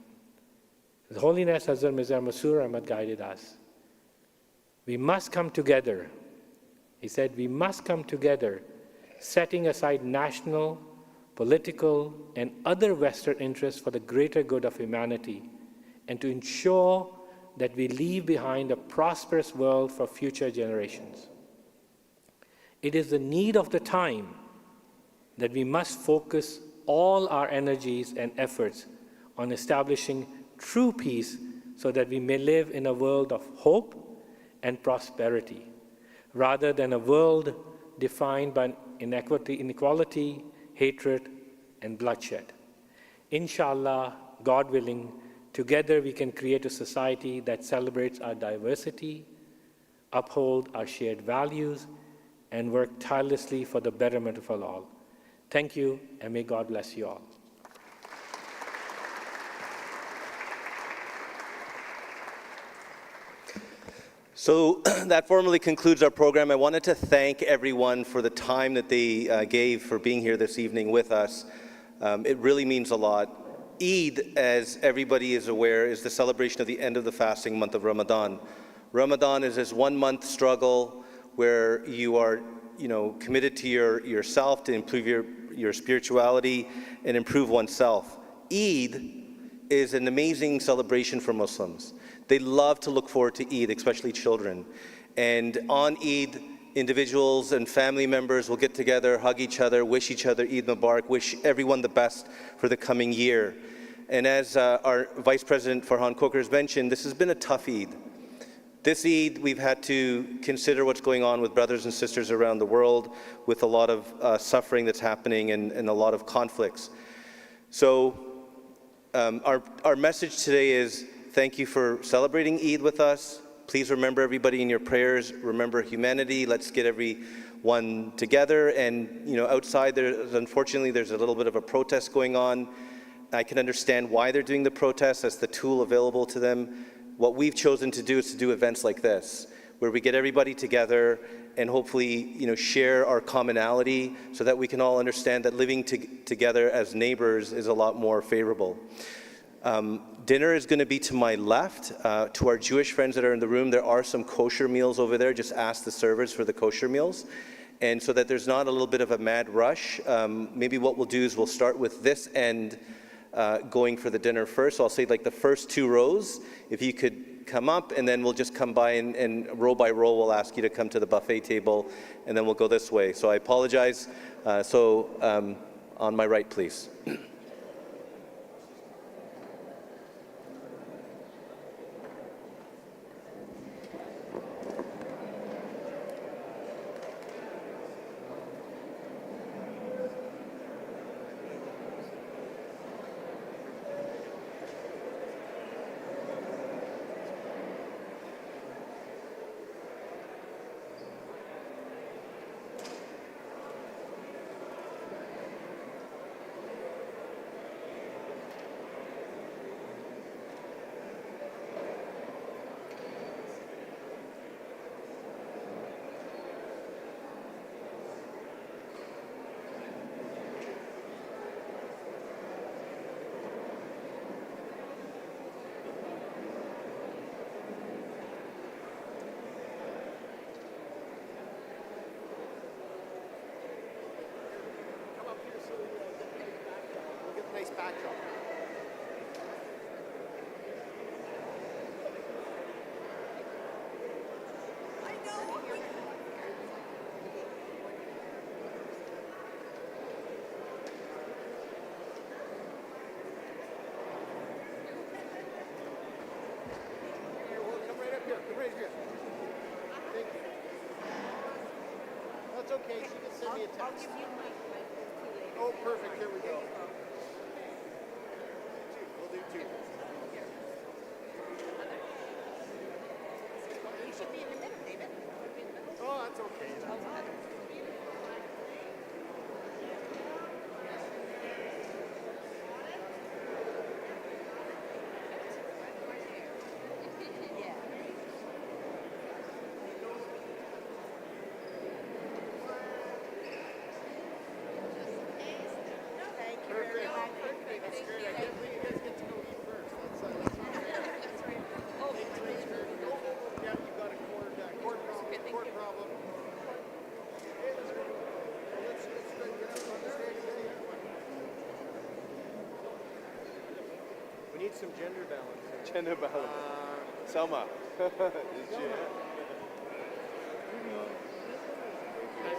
His Holiness Hazrat Mirza Masroor Ahmad guided us. We must come together. He said, we must come together, setting aside national, political, and other Western interests for the greater good of humanity, and to ensure that we leave behind a prosperous world for future generations. It is the need of the time that we must focus all our energies and efforts on establishing true peace so that we may live in a world of hope and prosperity, rather than a world defined by inequality, hatred, and bloodshed. Inshallah, God willing, together we can create a society that celebrates our diversity, uphold our shared values, and work tirelessly for the betterment of all. Thank you, and may God bless you all. So that formally concludes our program. I wanted to thank everyone for the time that they gave for being here this evening with us. It really means a lot. Eid, as everybody is aware, is the celebration of the end of the fasting month of Ramadan. Ramadan is this 1 month struggle where you are, committed to yourself to improve your spirituality and improve oneself. Eid is an amazing celebration for Muslims. They love to look forward to Eid, especially children. And on Eid, individuals and family members will get together, hug each other, wish each other Eid Mubarak, wish everyone the best for the coming year. And as our Vice President Farhan Kokar has mentioned, this has been a tough Eid. This Eid, we've had to consider what's going on with brothers and sisters around the world, with a lot of suffering that's happening and a lot of conflicts. So our message today is thank you for celebrating Eid with us. Please remember everybody in your prayers. Remember humanity. Let's get everyone together. And outside, unfortunately, there's a little bit of a protest going on. I can understand why they're doing the protest. That's the tool available to them. What we've chosen to do is to do events like this, where we get everybody together and hopefully, share our commonality so that we can all understand that living together as neighbors is a lot more favorable. Dinner is going to be to my left. To our Jewish friends that are in the room, there are some kosher meals over there. Just ask the servers for the kosher meals. And so that there's not a little bit of a mad rush, maybe what we'll do is we'll start with this end going for the dinner first. So I'll say like the first 2 rows, if you could come up, and then we'll just come by and row by row we'll ask you to come to the buffet table, and then we'll go this way. So I apologize. On my right, please. right here. Thank you. That's okay. She can send me a text. I'll give you my Oh, perfect. Here we go. We'll do two. You should be in the middle, David. Oh, that's okay. We need some gender balance. Gender balance. Selma. Nice to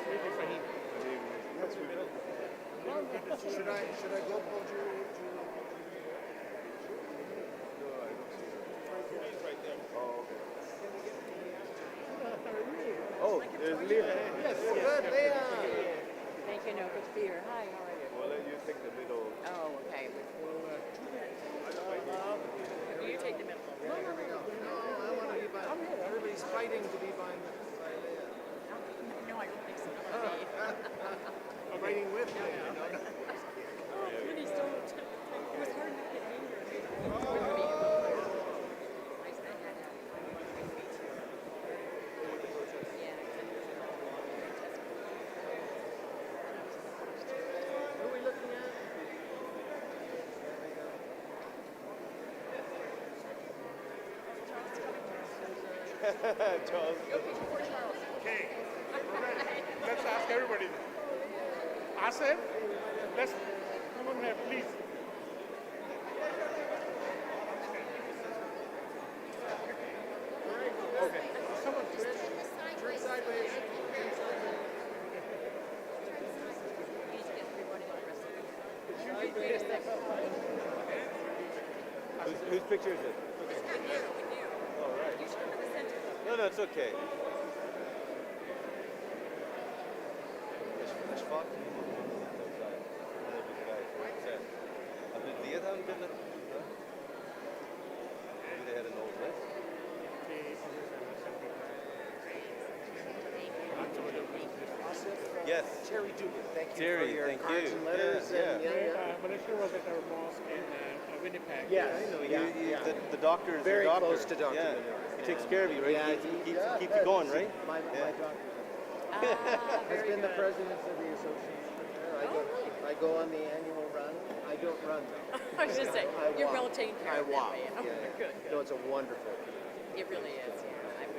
meet you, Fahim. Should I go hold you? He's right there. Oh, okay. Oh, there's Leah. Yes, good, Leah. Thank you, no, good to be here. Hi, how are you? We'll let you take the middle. Oh, okay. You take the middle. No, I want to be by. Everybody's fighting to be by Leah. No, I don't think so. I'm fighting with Leah. Oh, please don't. It was hard not to get angry. Charles. Okay, let's ask everybody. Asif, let's come on here, please. Okay. Someone turn sideways. Whose picture is it? All right. No, it's okay. Maybe they had an old list. Yes. Terry Dugan, thank you Terry, for your thank cards you. and letters. Malaysia was at our mosque in Winnipeg. Yes, I know. yeah. The doctor is Very your doctor. close to Dr. Yeah. Menard. He takes care of you, right? Yeah, Keeps you going, right? My doctor has been the president of the association. I go on the annual run. I don't run though. I was just saying, you're well taken care I of that walk. way. Yeah. Good. No, it's a wonderful. It really is, yeah. I'm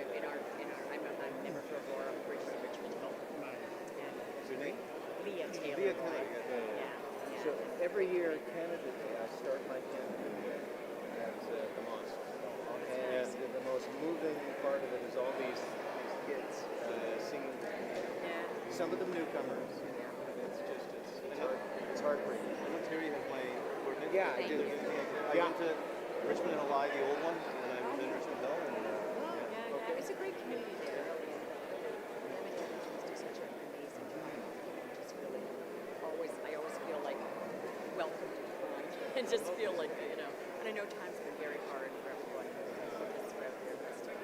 never for Aurora, which is Richmond Hill. What's your name? Leah Taylor. Leah Taylor. Yeah. So every year at Canada Day, I start my Canada Day at the mosque. And the most moving part of it is all these kids singing. Some of them newcomers. It's heartbreaking. I know Terry has my coordinates. Yeah, I do. I went to Richmond and Hawaii, the old one, and I was in Richmond Hill. And, Yeah, it's a great community there. It's such an amazing time. Just really, I always feel like welcomed and just feel like, and I know times have been very hard for everyone. Just throughout their best. I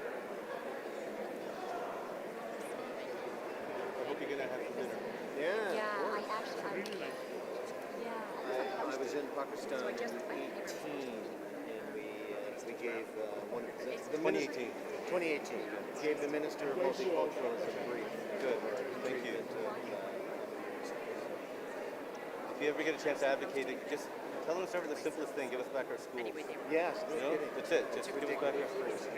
hope you're going to have some dinner. Yeah. Yeah, I actually, I was in Pakistan in 2018, and we gave one. 2018. 2018. Gave the Minister of Multiculturalism a brief. Good. Thank you. If you ever get a chance to advocate it, just tell them to start with the simplest thing. Give us back our schools. Yes, That's it. Just give us back our schools.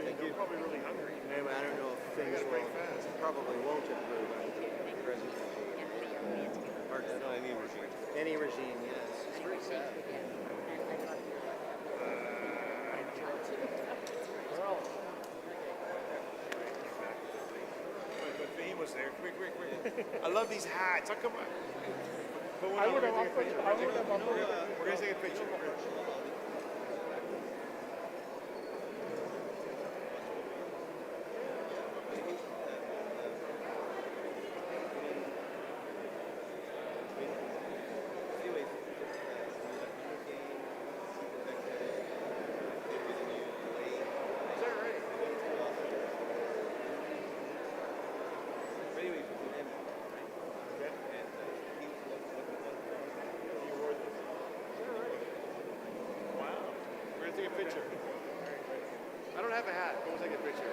Thank you. Probably really hungry. I don't know if things probably won't improve under the presidency. No, any regime. Any regime, yes. It's very sad. The theme was there. Quick. I love these hats. How come I would have offered. We're going to take a picture. picture. I don't have a hat, but we'll take a picture.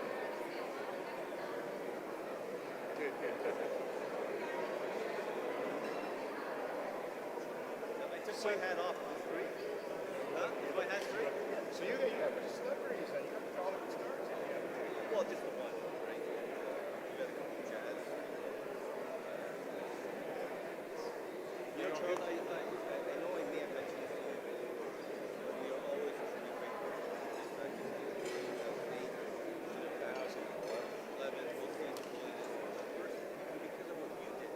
Good, good. I took my hat off. It's free. Huh? Is my hat free? So you got the celebrities, you got the Hollywood stars. Well, just the one, right? You got a couple of jazz. You know, Charles, I know I may have mentioned this to you, but we are always such a great person. In fact, in 2008, 2011, we'll see the police. First, because of what you did,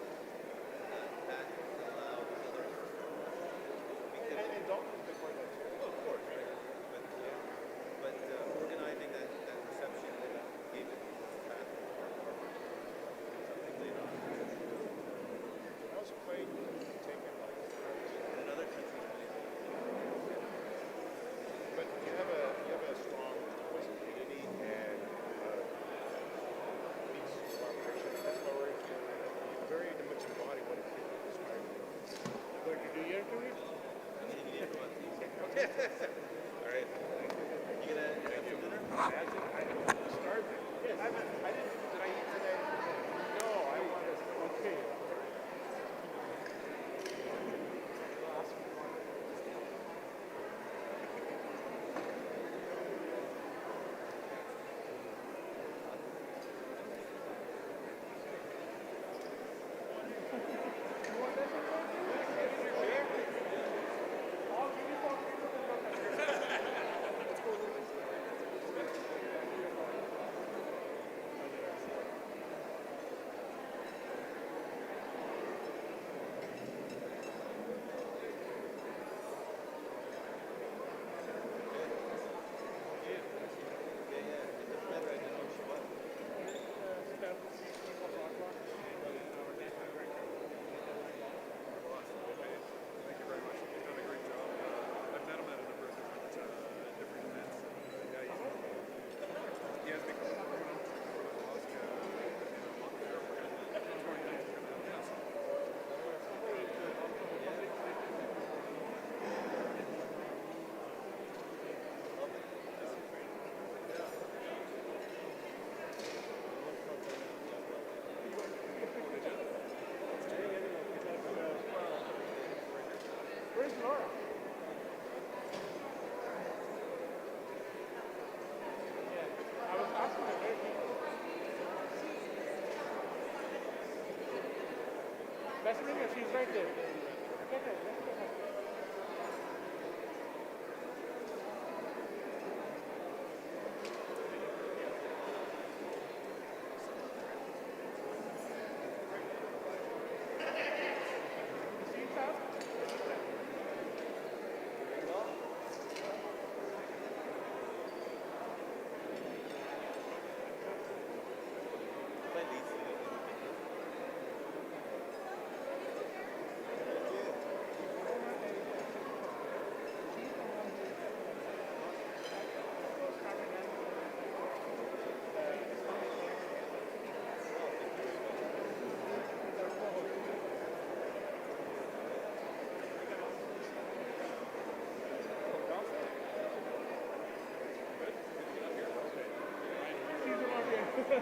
that allowed others. And doctors did quite that too. Well, of course, right? But organizing that reception and gave it a path for something later on. How's a plane taken like in other countries? But you have a strong voice of unity and peace, cooperation. That's why we're here. You very much embody what it is described. You going to do your interview? Okay. All right. You gonna have some dinner? I'm starving. Yes. I didn't. Did I eat today? No, I wanted. Okay. Where's Laura? Yeah, I was asking her where she was. Best ringer, she's right there. Get her, let's get her.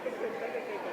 Thank you.